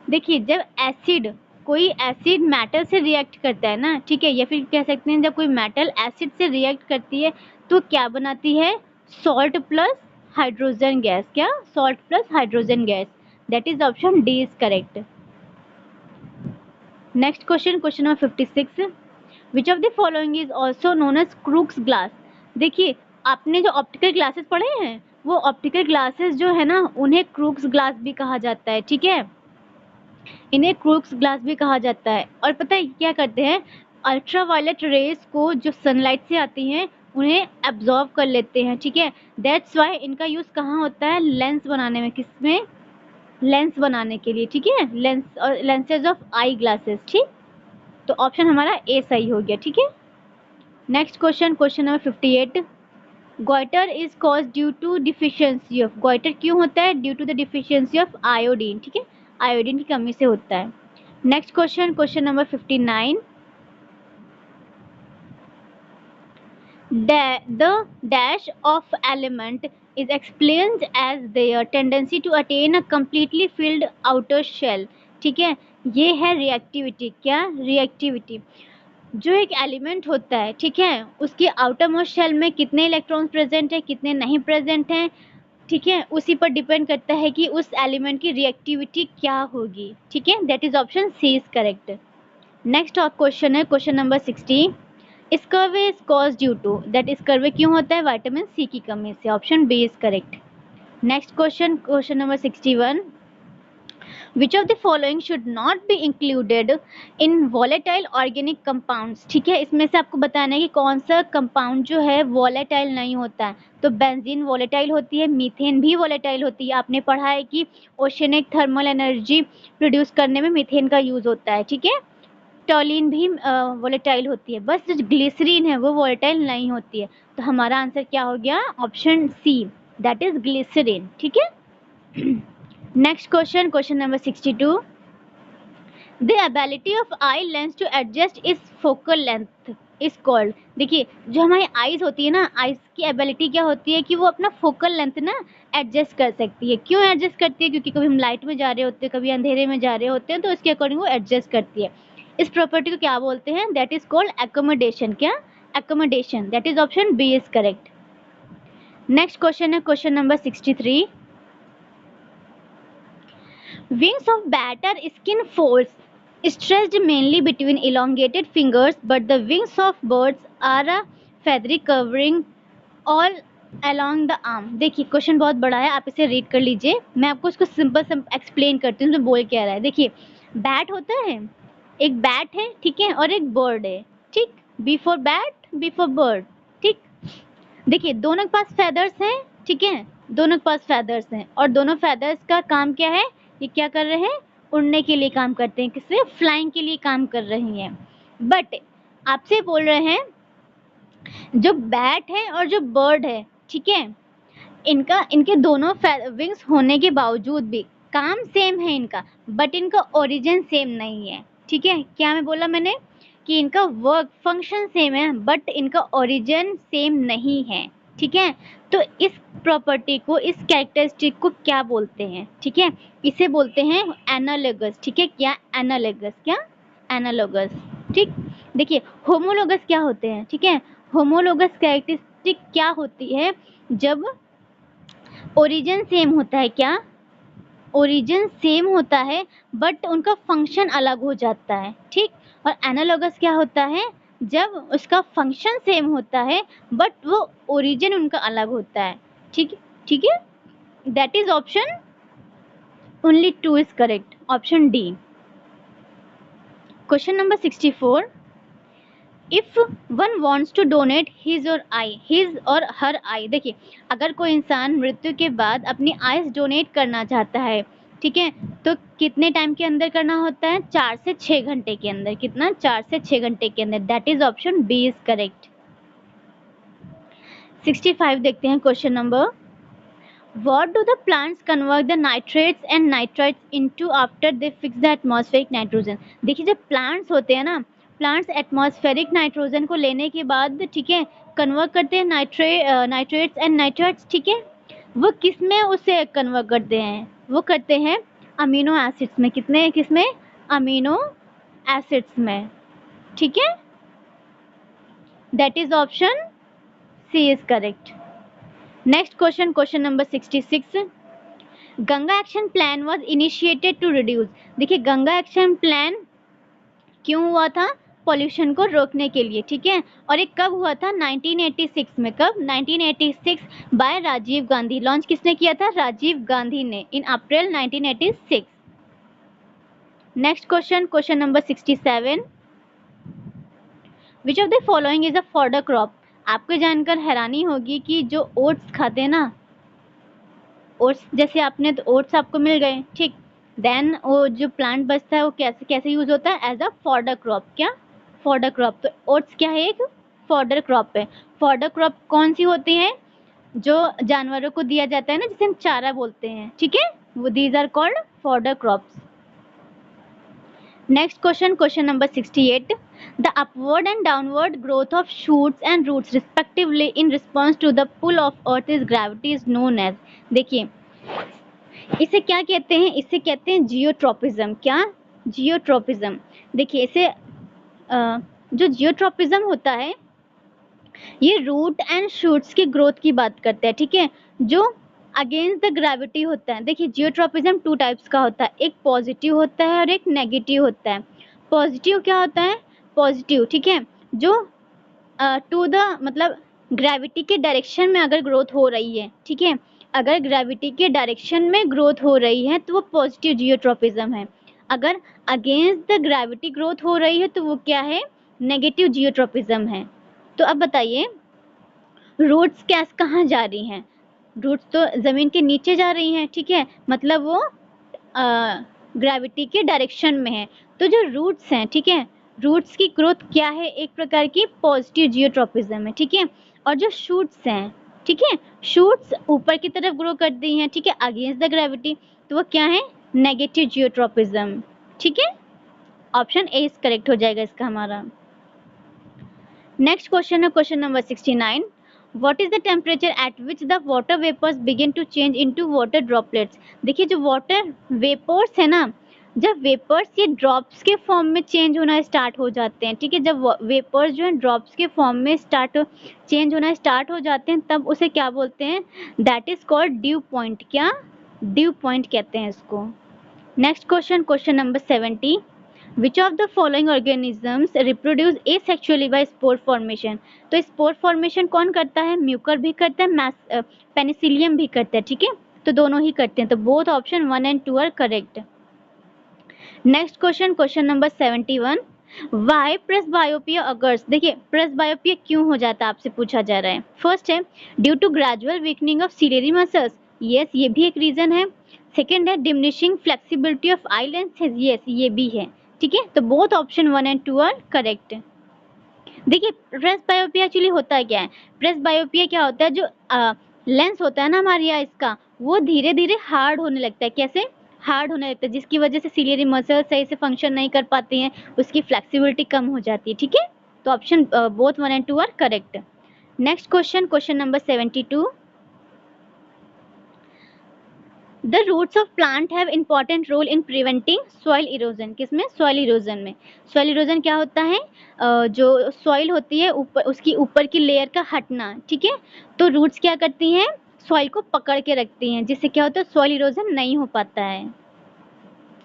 देखिए जब एसिड, कोई एसिड मेटल से रिएक्ट करता है ना, ठीक है, या फिर कह सकते हैं जब कोई मेटल एसिड से रिएक्ट करती है तो क्या बनाती है? Salt plus hydrogen gas. क्या? Salt plus hydrogen gas. That is option D is correct. Next question, question number 56। Which of the following is also known as Crookes glass. देखिए आपने जो ऑप्टिकल ग्लासेस पढ़े हैं, वो ऑप्टिकल ग्लासेस जो है ना, उन्हें क्रूक्स ग्लास भी कहा जाता है। ठीक है, इन्हें क्रूक्स ग्लास भी कहा जाता है। और पता है क्या करते हैं? अल्ट्रा वायलेट रेज को जो सनलाइट से आती हैं उन्हें एब्जॉर्ब कर लेते हैं। ठीक है, दैट्स वाई इनका यूज़ कहाँ होता है? लेंस बनाने में। किसमें? लेंस बनाने के लिए, ठीक है, लेंस और लेंसेज ऑफ आई ग्लासेस, ठीक। तो ऑप्शन हमारा ए सही हो गया, ठीक है। Next question, question number 58, goitre is cause due to deficiency of, goitre क्यों होता है? Due to the deficiency of iodine, ठीक है, आयोडीन की कमी से होता है। Next question, question number 59, the dash of element is explained as their tendency to attain a completely filled outer shell, ठीक है, ये है रिएक्टिविटी। क्या? रिएक्टिविटी। जो एक एलिमेंट होता है, ठीक है, उसके आउटर मोस्ट शेल में कितने इलेक्ट्रॉन्स प्रेजेंट है, कितने नहीं प्रेजेंट हैं, ठीक है, उसी पर डिपेंड करता है कि उस एलिमेंट की रिएक्टिविटी क्या होगी, ठीक है, that is option C is correct. Next question है question number 60, scurvy is cause due to, that scurvy क्यों होता है? विटामिन सी की कमी से, option B is correct. Next question, question number 61, which of the following should not be included in volatile organic compounds, ठीक है, इसमें से आपको बताना है कि कौन सा कंपाउंड जो है वॉलेटाइल नहीं होता है। तो बेंजीन वॉलेटाइल होती है, मीथेन भी वॉलेटाइल होती है, आपने पढ़ा है कि ओशनिक थर्मल एनर्जी प्रोड्यूस करने में मीथेन का यूज होता है, ठीक है, टॉलिन भी वॉलेटाइल होती है, बस जो ग्लिसरीन है वो वॉलेटाइल नहीं होती है। तो हमारा आंसर क्या हो गया? Option C, that is glycerine, ठीक है। Next question, question number 62, the ability of eye lens to adjust is focal length is called, देखिए जो हमारी आईज होती है ना, आईज की एबिलिटी क्या होती है कि वो अपना फोकल लेंथ ना एडजस्ट कर सकती है। क्यों एडजस्ट करती है? क्योंकि कभी हम लाइट में जा रहे होते हैं, कभी अंधेरे में जा रहे होते हैं, तो इसके अकॉर्डिंग वो एडजस्ट करती है। इस प्रॉपर्टी को क्या बोलते हैं? That is called accommodation. क्या? Accommodation, that is option B is correct. Next question है question number 63, wings of bat are skin folds stretched mainly between elongated fingers, but the wings of birds are a feathery covering all along the arm। देखिए question बहुत बड़ा है, आप इसे read कर लीजिए, मैं आपको इसको सिंपल एक्सप्लेन करती हूँ तो बोल क्या रहा है। देखिए बैट होता है, एक बैट है, ठीक है, और एक बर्ड है, ठीक, बिफोर बैट बिफोर बर्ड, ठीक। देखिए दोनों के पास फेदर्स हैं, ठीक है, दोनों के पास फेदर्स हैं, और दोनों फेदर्स का काम क्या है? ये क्या कर रहे हैं? उड़ने के लिए काम करते हैं, किससे? फ्लाइंग के लिए काम कर रही हैं। बट आपसे बोल रहे हैं जो बैट है और जो बर्ड है, ठीक है, इनके दोनों विंग्स होने के बावजूद भी काम सेम है इनका, बट इनका ओरिजिन सेम नहीं है, ठीक है। क्या मैं बोला मैंने? कि इनका वर्क फंक्शन सेम है बट इनका ओरिजिन सेम नहीं है, ठीक है। तो इस प्रॉपर्टी को, इस कैरेक्टरिस्टिक को क्या बोलते हैं? ठीक है, इसे बोलते हैं एनालोगस, ठीक है। क्या? एनालोगस, क्या? एनालोगस, ठीक। देखिए होमोलोगस क्या होते हैं? ठीक है, होमोलोगस कैरेक्टरिस्टिक क्या होती है? जब ओरिजिन सेम होता है। क्या? ओरिजिन सेम होता है बट उनका फंक्शन अलग हो जाता है, ठीक। और एनालॉगस क्या होता है? जब उसका फंक्शन सेम होता है बट वो ओरिजिन उनका अलग होता है, ठीक। ठीक है, that is option only 2 is correct, option D. Question number 64, if one wants to donate his और हर आई, देखिए अगर कोई इंसान मृत्यु के बाद अपनी आइज डोनेट करना चाहता है, ठीक है, तो कितने टाइम के अंदर करना होता है? 4 से 6 घंटे के अंदर। कितना? 4 से 6 घंटे के अंदर, that is option B is correct. 65 देखते हैं question number, what do the plants convert the nitrates and nitrites into after they fix the atmospheric nitrogen? देखिए जब प्लांट्स होते हैं ना, प्लांट्स एटमॉस्फेरिक नाइट्रोजन को लेने के बाद, ठीक है, कन्वर्ट करते हैं नाइट्रेट्स एंड नाइट्राइट्स, ठीक है, वो किस में उसे कन्वर्ट करते हैं? वो करते हैं अमीनो एसिड्स में। कितने? किसमें? अमीनो एसिड्स में, ठीक है, that is option C is correct. Next question, question number 66, Ganga action plan was initiated to reduce, देखिए गंगा एक्शन प्लान क्यों हुआ था? पॉल्यूशन को रोकने के लिए, ठीक है, और ये कब हुआ था? 1986 में। कब? 1986 बाय राजीव गांधी। लॉन्च किसने किया था? राजीव गांधी ने, इन अप्रैल 1986। Next question, question number 67, which of the following is a fodder crop? आपको जानकर हैरानी होगी कि जो ओट्स खाते हैं ना, ओट्स जैसे आपने, तो ओट्स आपको मिल गए, ठीक। देन वो जो प्लांट बचता है वो कैसे कैसे यूज होता है, एज अ फॉडर क्रॉप। क्या, फॉडर क्रॉप। तो ओट्स क्या है, एक फॉडर क्रॉप है। फॉडर क्रॉप कौन सी होती है, जो जानवरों को दिया जाता है ना, जिसे हम चारा बोलते हैं, ठीक है, वो these are called fodder crops. Next question, question number 68, the upward and downward growth of shoots and roots respectively in response to the pull of earth is gravity is known as. देखिए इसे क्या कहते हैं, इसे कहते हैं geotropism. क्या, geotropism. देखिए इसे जो जियोट्रोपिज्म होता है ये रूट एंड शूट्स की ग्रोथ की बात करता है, ठीक है, जो अगेंस्ट द ग्रेविटी होता है। देखिए जियोट्रोपिज्म टू टाइप्स का होता है, एक पॉजिटिव होता है और एक नेगेटिव होता है। पॉजिटिव क्या होता है, पॉजिटिव, ठीक है, जो टू द मतलब ग्रेविटी के डायरेक्शन में अगर ग्रोथ हो रही है, ठीक है, अगर ग्रेविटी के डायरेक्शन में ग्रोथ हो रही है तो वो पॉजिटिव जियोट्रोपिज्म है। अगर अगेंस्ट द ग्रेविटी ग्रोथ हो रही है तो वो क्या है, नेगेटिव जियोट्रोपिज्म है। तो अब बताइए रूट्स कैस कहाँ जा रही हैं, रूट्स तो ज़मीन के नीचे जा रही हैं, ठीक है, मतलब वो ग्रेविटी के डायरेक्शन में है। तो जो रूट्स हैं, ठीक है, रूट्स की ग्रोथ क्या है, एक प्रकार की पॉजिटिव जियोट्रोपिज्म है, ठीक है। और जो शूट्स हैं, ठीक है, शूट्स ऊपर की तरफ ग्रो करती हैं, ठीक है, अगेंस्ट द ग्रेविटी, तो वो क्या है, नेगेटिव जियोट्रोपिज्म, ठीक है। ऑप्शन ए इज करेक्ट हो जाएगा इसका हमारा। नेक्स्ट क्वेश्चन है question number 69, what is the temperature at which the water vapors begin to change into water droplets। देखिए जो वाटर वेपर्स है ना, जब वेपर्स ये ड्रॉप्स के फॉर्म में चेंज होना स्टार्ट हो जाते हैं, ठीक है, जब वेपर्स जो है ड्रॉप्स के फॉर्म में चेंज होना स्टार्ट हो जाते हैं तब उसे क्या बोलते हैं, that is called due point. क्या, ड्यू पॉइंट कहते हैं इसको। Next question, question number 70, Which of the following organisms reproduce asexually by spore formation। तो स्पोर फॉर्मेशन कौन करता है, म्यूकर भी करता है, पेनिसिलियम भी करता है, ठीक है, तो दोनों ही करते हैं। तो both option 1 and 2 are correct. Next question, question number 71, why presbyopia occurs. देखिए प्रेसबायोपिया क्यों हो जाता है आपसे पूछा जा रहा है। फर्स्ट है due to gradual weakening of ciliary muscles, yes ये भी एक रीजन है। सेकेंड है diminishing flexibility of eye lens, yes ये भी है, ठीक है। तो both option 1 and 2 are correct. देखिए प्रेसबायोपिया एक्चुअली होता क्या है, प्रेसबायोपिया क्या होता है, जो लेंस होता है ना हमारी आइज का, वो धीरे धीरे हार्ड होने लगता है। कैसे हार्ड होने लगता है, जिसकी वजह से सिलियरी मसल सही से फंक्शन नहीं कर पाती हैं, उसकी फ्लेक्सिबिलिटी कम हो जाती है, ठीक है। तो option both 1 and 2 are correct. Next question, question number 72, the roots of plant have important role in preventing soil erosion. किसमें, सॉइल इरोजन में। सॉइल इरोजन क्या होता है, जो सॉइल होती है ऊपर, उसकी ऊपर की लेयर का हटना, ठीक है, तो रूट्स क्या करती हैं, सॉइल को पकड़ के रखती हैं, जिससे क्या होता है, सॉइल इरोजन नहीं हो पाता है।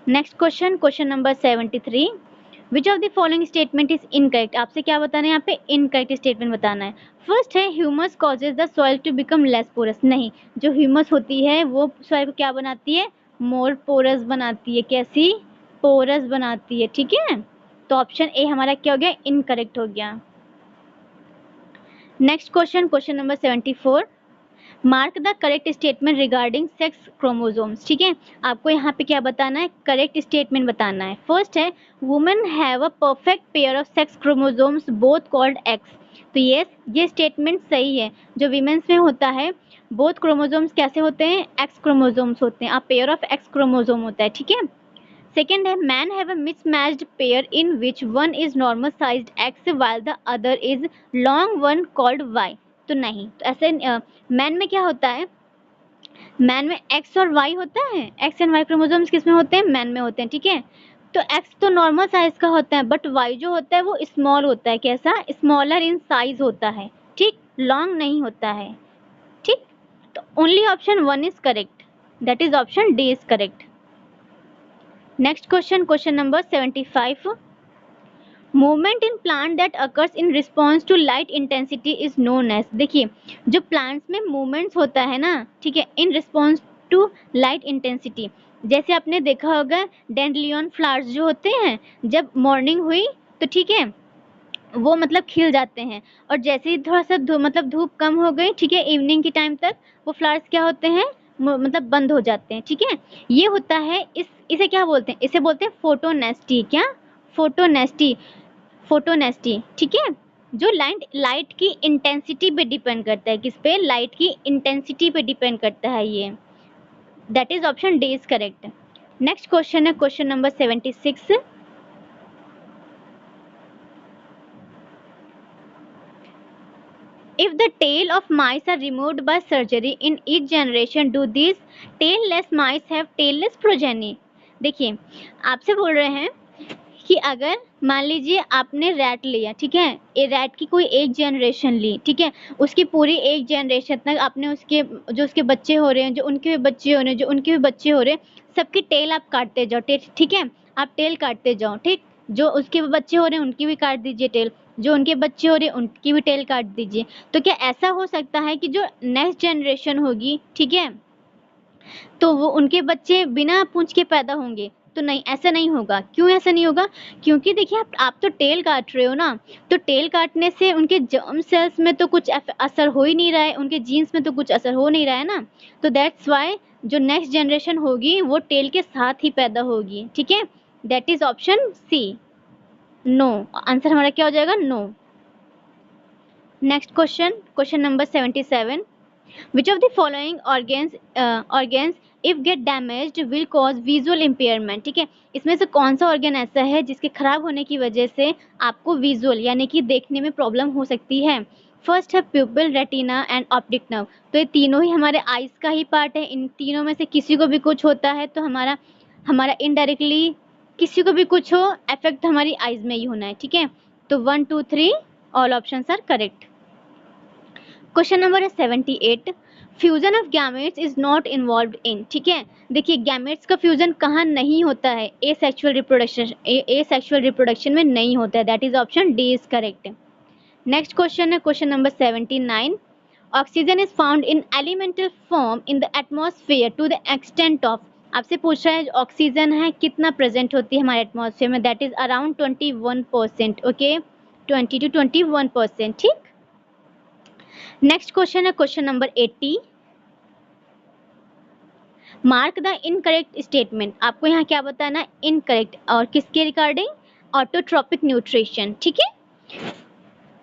Next question, question number 73, which of the following statement is incorrect. आपसे क्या बताना है यहाँ पे, इनकरेक्ट स्टेटमेंट बताना है। फर्स्ट है humus causes the soil to become less porous. नहीं, जो ह्यूमस होती है वो सॉइल को क्या बनाती है, मोर पोरस बनाती है। कैसी, पोरस बनाती है, ठीक है। तो ऑप्शन ए हमारा क्या हो गया, इनकरेक्ट हो गया। Next question, question number 74, mark the correct statement regarding sex chromosomes. ठीक है, आपको यहाँ पे क्या बताना है, करेक्ट स्टेटमेंट बताना है। फर्स्ट है women have a perfect pair of sex chromosomes both called x. तो ये स्टेटमेंट सही है, जो विमेंस में होता है बोथ क्रोमोसोम्स कैसे होते हैं, एक्स क्रोमोसोम्स होते हैं, a pair of X chromosome होता है, ठीक है। सेकेंड है man have a mismatched pair in which one is normal sized X while the other is long one called Y. तो नहीं, तो ऐसे मैन में क्या होता है, मैन में एक्स और वाई होता है, एक्स एंड वाई क्रोमोसोम्स किस में होते हैं, मैन में होते हैं, ठीक है। तो एक्स तो नॉर्मल साइज का होता है, बट वाई जो होता है वो स्मॉल होता है। कैसा, स्मॉलर इन साइज होता है, ठीक, लॉन्ग नहीं होता है, ठीक। तो only option 1 is correct, that is option D is correct. Next question, question number 75, movement in plant that occurs in response to light intensity is known as. देखिए जो प्लांट्स में मूवमेंट्स होता है ना, ठीक है, in response to light intensity, जैसे आपने देखा होगा डैंडलियन फ्लावर्स जो होते हैं, जब मॉर्निंग हुई तो ठीक है वो मतलब खिल जाते हैं, और जैसे ही थोड़ा सा मतलब धूप कम हो गई, ठीक है, इवनिंग के टाइम तक वो फ्लावर्स क्या होते हैं, मतलब बंद हो जाते हैं, ठीक है। ये होता है इसे क्या बोलते हैं, इसे बोलते हैं फोटोनेस्टी। क्या? फोटोनेस्टी, फोटोनेस्टी, ठीक है। जो लाइट की इंटेंसिटी पे डिपेंड करता है, किस पे? लाइट की इंटेंसिटी पे डिपेंड करता है ये। That is option D is correct. Next question है question number 76। If the tail of mice are removed by surgery in each generation, do these tailless mice have tailless progeny? देखिए, आपसे बोल रहे हैं कि अगर मान लीजिए आपने रैट लिया, ठीक है, ये रैट की कोई एक जनरेशन ली, ठीक है, उसकी पूरी एक जनरेशन तक आपने उसके जो उसके बच्चे हो रहे हैं, जो उनके भी बच्चे हो रहे हैं, जो उनके भी बच्चे हो रहे हैं, सबकी टेल आप काटते जाओ, ठीक है, आप टेल काटते जाओ, ठीक। जो उसके भी बच्चे हो रहे हैं उनकी भी काट दीजिए टेल, जो उनके बच्चे हो रहे हैं उनकी भी टेल काट दीजिए। तो क्या ऐसा हो सकता है कि जो नेक्स्ट जनरेशन होगी, ठीक है, तो वो उनके बच्चे बिना पूंछ के पैदा होंगे? तो नहीं, ऐसा नहीं होगा। क्यों ऐसा नहीं होगा? क्योंकि देखिए आप तो टेल काट रहे हो ना, तो टेल काटने से उनके जर्म सेल्स में तो कुछ असर हो ही नहीं रहा है, उनके जीन्स में तो कुछ असर हो नहीं रहा है ना। तो दैट्स वाई जो नेक्स्ट जनरेशन होगी वो टेल के साथ ही पैदा होगी, ठीक है। That is option C, no. आंसर हमारा क्या हो जाएगा? No. Next question, question number 77। Which of the following organs if get damaged will cause visual impairment? ठीक है, इसमें से कौन सा ऑर्गन ऐसा है जिसके खराब होने की वजह से आपको विजुअल यानी कि देखने में प्रॉब्लम हो सकती है? फर्स्ट है प्यूपिल, रेटिना एंड ऑप्टिक नर्व। तो ये तीनों ही हमारे आइज का ही पार्ट है। इन तीनों में से किसी को भी कुछ होता है तो हमारा हमारा इनडायरेक्टली किसी को भी कुछ हो, इफेक्ट हमारी आइज में ही होना है, ठीक है। तो 1 2 3 all options are correct. Question number है 78। Fusion of gametes is not involved in, ठीक है। देखिए गैमेट्स का फ्यूजन कहाँ नहीं होता है? ए सेक्सुअल रिप्रोडक्शन में नहीं होता है। That is option D is correct. Next question है question number 79। Oxygen is found in elemental form in the atmosphere to the extent of, आपसे पूछ रहा है ऑक्सीजन है कितना प्रेजेंट होती है हमारे एटमॉस्फेयर में? That is around 21%, okay, 20 to 21%, ठीक। नेक्स्ट क्वेश्चन है question number 80। Mark the incorrect statement. आपको यहाँ क्या बताना? इनकरेक्ट, और किसके रिगार्डिंग? ऑटोट्रॉपिक न्यूट्रिशन, ठीक है।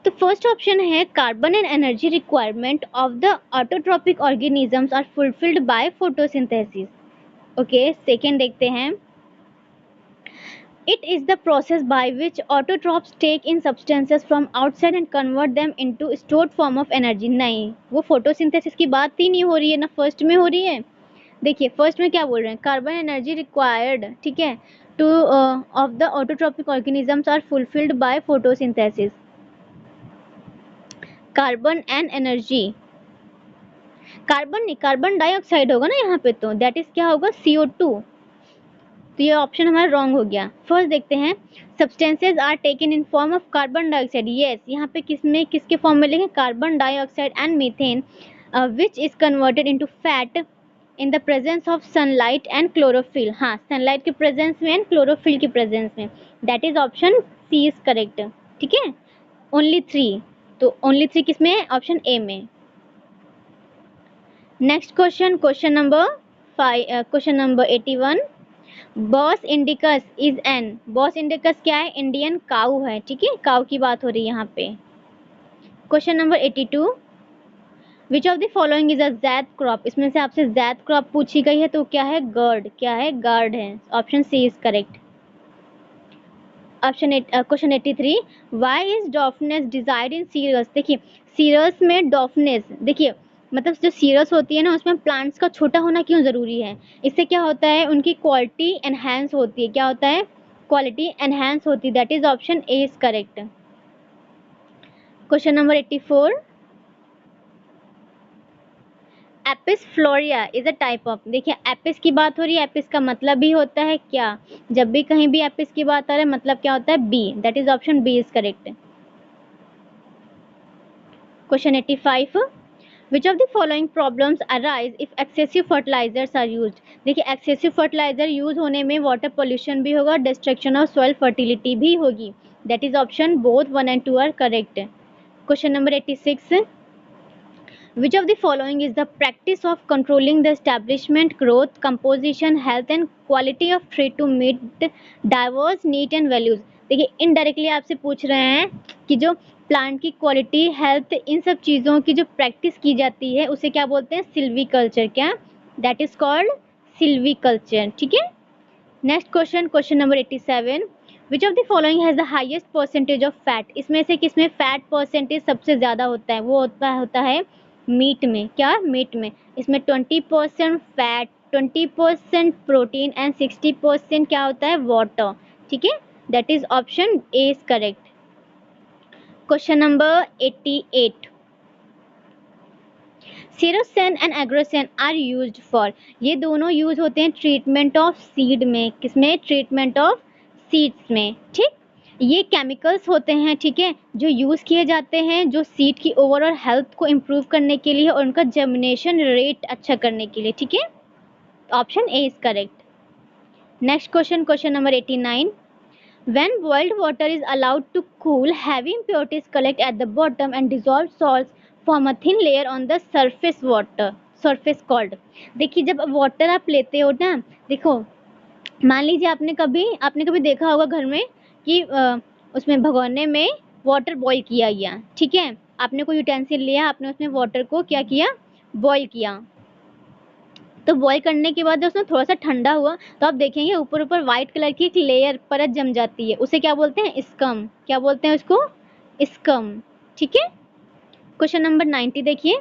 तो फर्स्ट ऑप्शन है carbon and energy requirement of the autotrophic organisms are fulfilled by photosynthesis, okay. Second देखते हैं, it is the process by which autotrophs take in substances from outside and convert them into stored form of energy। नहीं, वो photosynthesis की बात ही नहीं हो रही है ना, फर्स्ट में हो रही है। देखिए फर्स्ट में क्या बोल रहे हैं? कार्बन एनर्जी रिक्वायर्ड, ठीक है, to of the autotrophic organisms are fulfilled by photosynthesis. Carbon and energy, carbon नहीं, कार्बन डाइऑक्साइड होगा ना यहाँ पे, तो दैट इज क्या होगा? CO2। तो ये ऑप्शन हमारा रॉन्ग हो गया। फर्स्ट देखते हैं, substances are taken in form of carbon dioxide. Yes, यहाँ पे किसमें किसके फॉर्म में लिखे? Carbon dioxide and methane which is converted into fat in the presence of sunlight and chlorophyll. हाँ, सनलाइट के प्रेजेंस में एंड क्लोरोफिल के प्रेजेंस में। That is option C is correct, ठीक है। ओनली 3, तो ओनली 3 किसमें है? ऑप्शन ए में। Next question, question number 81। Bos indicus is an, Bos indicus क्या है? इंडियन काऊ है, ठीक है, काऊ की बात हो रही है यहाँ पे। Question number 82। Which of the following is a Zaid crop? इसमें से आपसे जैद क्रॉप पूछी गई है तो क्या है? गर्ड, क्या है? गार्ड है। Option C is correct. Question 83। Why is dwarfness desired in cereals? देखिए सीरस में डॉफनेस, देखिए मतलब जो सीरस होती है ना उसमें प्लांट्स का छोटा होना क्यों ज़रूरी है? इससे क्या होता है? उनकी क्वालिटी एनहेंस होती है। क्या होता है? क्वालिटी एनहेंस होती है। That is option A is correct. Question number 84। Apis फ्लोरिया is a type of, देखिए एपिस की बात हो रही है, एपिस का मतलब भी होता है क्या? जब भी कहीं भी एपिस की बात आ रहा है मतलब क्या होता है? B. That is option B is correct. Question 85। Which of the following problems arise if excessive fertilizers are used? देखिए एक्सेसिव फर्टिलाइजर यूज होने में वाटर पोल्यूशन भी होगा, डिस्ट्रक्शन ऑफ सॉइल फर्टिलिटी भी होगी। That is option both 1 and 2 are correct. Question number 86। Which of the following is the practice of controlling the establishment, growth, composition, health and quality of tree to meet diverse need and values? देखिए indirectly आपसे पूछ रहे हैं कि जो plant की quality, health, इन सब चीज़ों की जो प्रैक्टिस की जाती है उसे क्या बोलते हैं? सिल्वीकल्चर। क्या? That is called silviculture. ठीक है। Next question, question number 87, which of the following has the highest percentage of fat? इसमें से किसमें फैट परसेंटेज सबसे ज़्यादा होता है? वो होता है मीट में। क्या? मीट में। इसमें 20% फैट, 20% प्रोटीन एंड 60% क्या होता है? वाटर। ठीक है, that is option A is correct. Question number 88, सेरोसेन एंड एग्रोसेन आर यूज्ड फॉर? ये दोनों यूज होते हैं ट्रीटमेंट ऑफ सीड में। किसमें? ट्रीटमेंट ऑफ सीड्स में। ठीक, ये केमिकल्स होते हैं, ठीक है, जो यूज किए जाते हैं जो सीड की ओवरऑल हेल्थ को इम्प्रूव करने के लिए और उनका जर्मिनेशन रेट अच्छा करने के लिए। ठीक है, option A is correct. Next question, question number 89, when boiled water is allowed to cool, heavy impurities collect at the bottom and dissolved salts form a thin layer on the surface called? देखिए जब water आप लेते हो ना, देखो मान लीजिए आपने कभी देखा होगा घर में कि उसमें भगोने में वाटर बॉईल किया गया। ठीक है, आपने कोई यूटेंसिल लिया, आपने उसमें वाटर को क्या किया? बॉईल किया। तो बॉईल करने के बाद जब उसमें थोड़ा सा ठंडा हुआ तो आप देखेंगे ऊपर ऊपर व्हाइट कलर की एक लेयर, परत जम जाती है। उसे क्या बोलते हैं? स्कम। क्या बोलते हैं उसको? स्कम। ठीक है। क्वेश्चन नंबर 90 देखिए,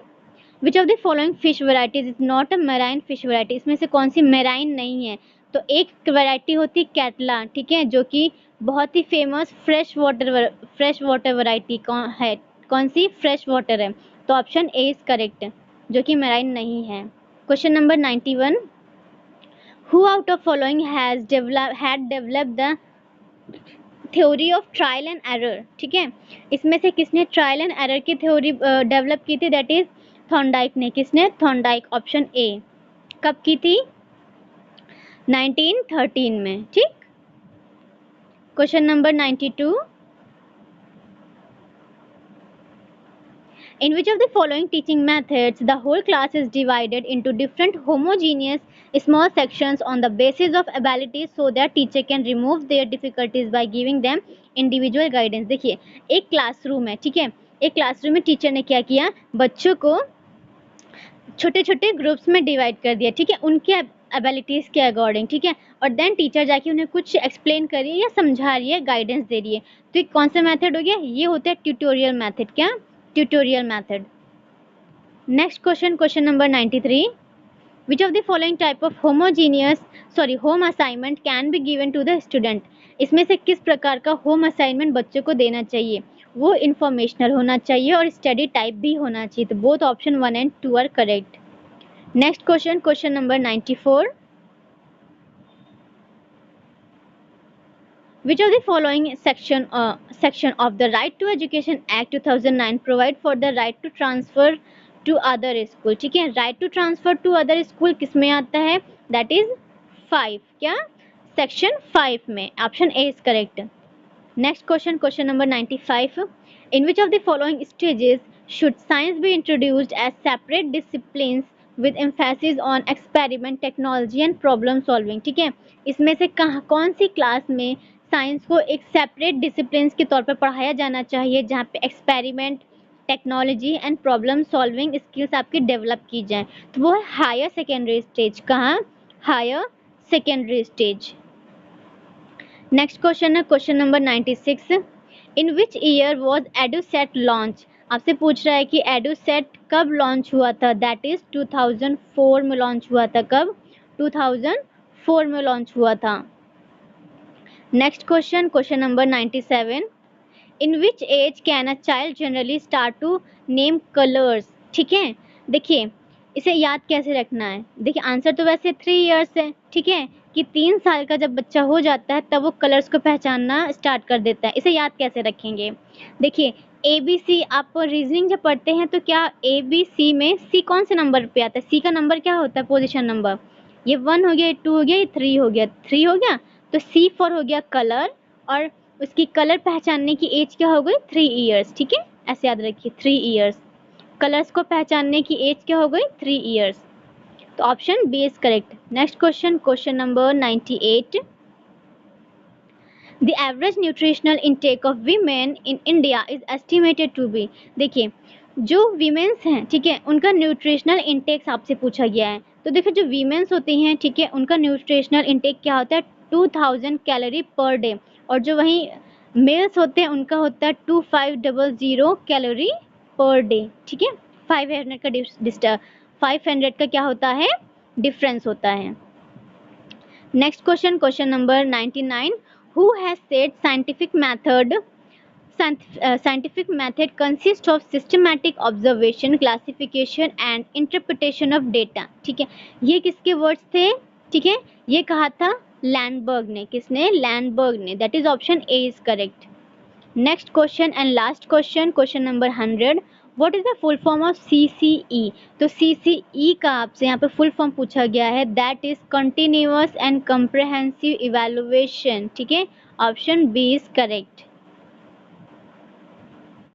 विच of the following fish varieties is not a marine fish variety? इसमें से कौन सी मेराइन नहीं है? तो एक वेराइटी होती है कैटला, ठीक है, जो कि बहुत ही फेमस फ्रेश वाटर वेराइटी है। कौन सी? फ्रेश वाटर है। तो ऑप्शन ए इज करेक्ट, जो कि मेराइन नहीं है। Question number 91, who out of following had developed the theory of trial and error? ठीक है, इसमें से किसने ट्रायल एंड एरर की थ्योरी डेवलप की थी? दैट इज थॉर्नडाइक ने। किसने? थॉर्नडाइक। Option A. कब की थी? 1913 में। ठीक। Question number 92, in which of the following teaching methods the whole class is divided into different homogeneous small sections on the basis of abilities so that teacher can remove their difficulties by giving them individual guidance? देखिए एक classroom है, ठीक है, एक classroom में teacher ने क्या किया? बच्चों को छोटे छोटे ग्रुप्स में डिवाइड कर दिया, ठीक है, उनके एबिलिटीज़ के अकॉर्डिंग। ठीक है, और देन टीचर जाके उन्हें कुछ एक्सप्लेन कर रही है या समझा रही है, गाइडेंस दे रही है। तो ये कौन सा मेथड हो गया? ये होता है ट्यूटोरियल मेथड। क्या? Tutorial method. Next question, question number 93, which of the following type of home assignment can be given to the student? इसमें से किस प्रकार का होम असाइनमेंट बच्चों को देना चाहिए? वो इंफॉर्मेशनल होना चाहिए और स्टडी टाइप भी होना चाहिए। तो both option 1 and 2 are correct. Next question, question number 94, which of the following section of the Right to Education Act 2009 provide for the right to transfer to other school? ठीक है, right to transfer to other school किस में आता है? that is 5। क्या? section 5 में। Option A is correct. Next question, question number 95, in which of the following stages should science be introduced as separate disciplines with emphasis on experiment, technology and problem solving? ठीक है, इसमें से कौन सी class में science को एक separate discipline के तौर पर पढ़ाया जाना चाहिए जहाँ पे experiment, technology and problem solving skills आपकी डेवलप की जाए? तो वो है हायर सेकेंडरी स्टेज। कहाँ? Higher secondary stage. Next question है question number 96, in which year was EDUSAT launch? आपसे पूछ रहा है कि एडुसेट कब लॉन्च हुआ था? दैट इज 2004 में लॉन्च हुआ था। कब? 2004 में लॉन्च हुआ था। Next question, question number 97, in which age can a child generally start to name colours? ठीक है, देखिए इसे याद कैसे रखना है? देखिए आंसर तो वैसे 3 इयर्स है, ठीक है, कि 3 साल का जब बच्चा हो जाता है तब वो कलर्स को पहचानना स्टार्ट कर देता है। इसे याद कैसे रखेंगे? देखिए ABC आप रीजनिंग जब पढ़ते हैं तो क्या ABC में C कौन से नंबर पे आता है? C का नंबर क्या होता है? Position number. ये 1 हो गया, ये 2 हो गया, ये 3 हो गया। 3 हो गया तो C फॉर हो गया कलर, और उसकी कलर पहचानने की एज क्या हो गई? 3 इयर्स। ठीक है, ऐसे याद रखिए 3 इयर्स। कलर्स को पहचानने की एज क्या हो गई? 3 ईयर्स। तो option B is correct. Next question, question number 98। The average nutritional intake of women in India is estimated to be। देखिए जो वीमेंस हैं, ठीक है, उनका न्यूट्रिशनल इंटेक्स आपसे पूछा गया है। तो देखिए जो वीमेंस होती हैं, ठीक है, उनका न्यूट्रिशनल इंटेक क्या होता है? 2000 कैलोरी पर डे। और जो वहीं मेल्स होते हैं उनका होता है 2500 कैलोरी पर डे। ठीक है, 500 का क्या होता है? डिफरेंस होता है। Next question, question number 99। Who has said scientific method consists of systematic observation, classification and interpretation of data। ठीक है, ये किसके वर्ड्स थे? ठीक है, ये कहा था लैंडबर्ग ने। किसने? लैंडबर्ग ने। That is option A is correct. Next question and last question, question number 100। What is the full form of CCE? तो CCE का आपसे यहाँ पे फुल फॉर्म पूछा गया है, that is continuous and comprehensive evaluation. ठीक है, ऑप्शन बी इज करेक्ट।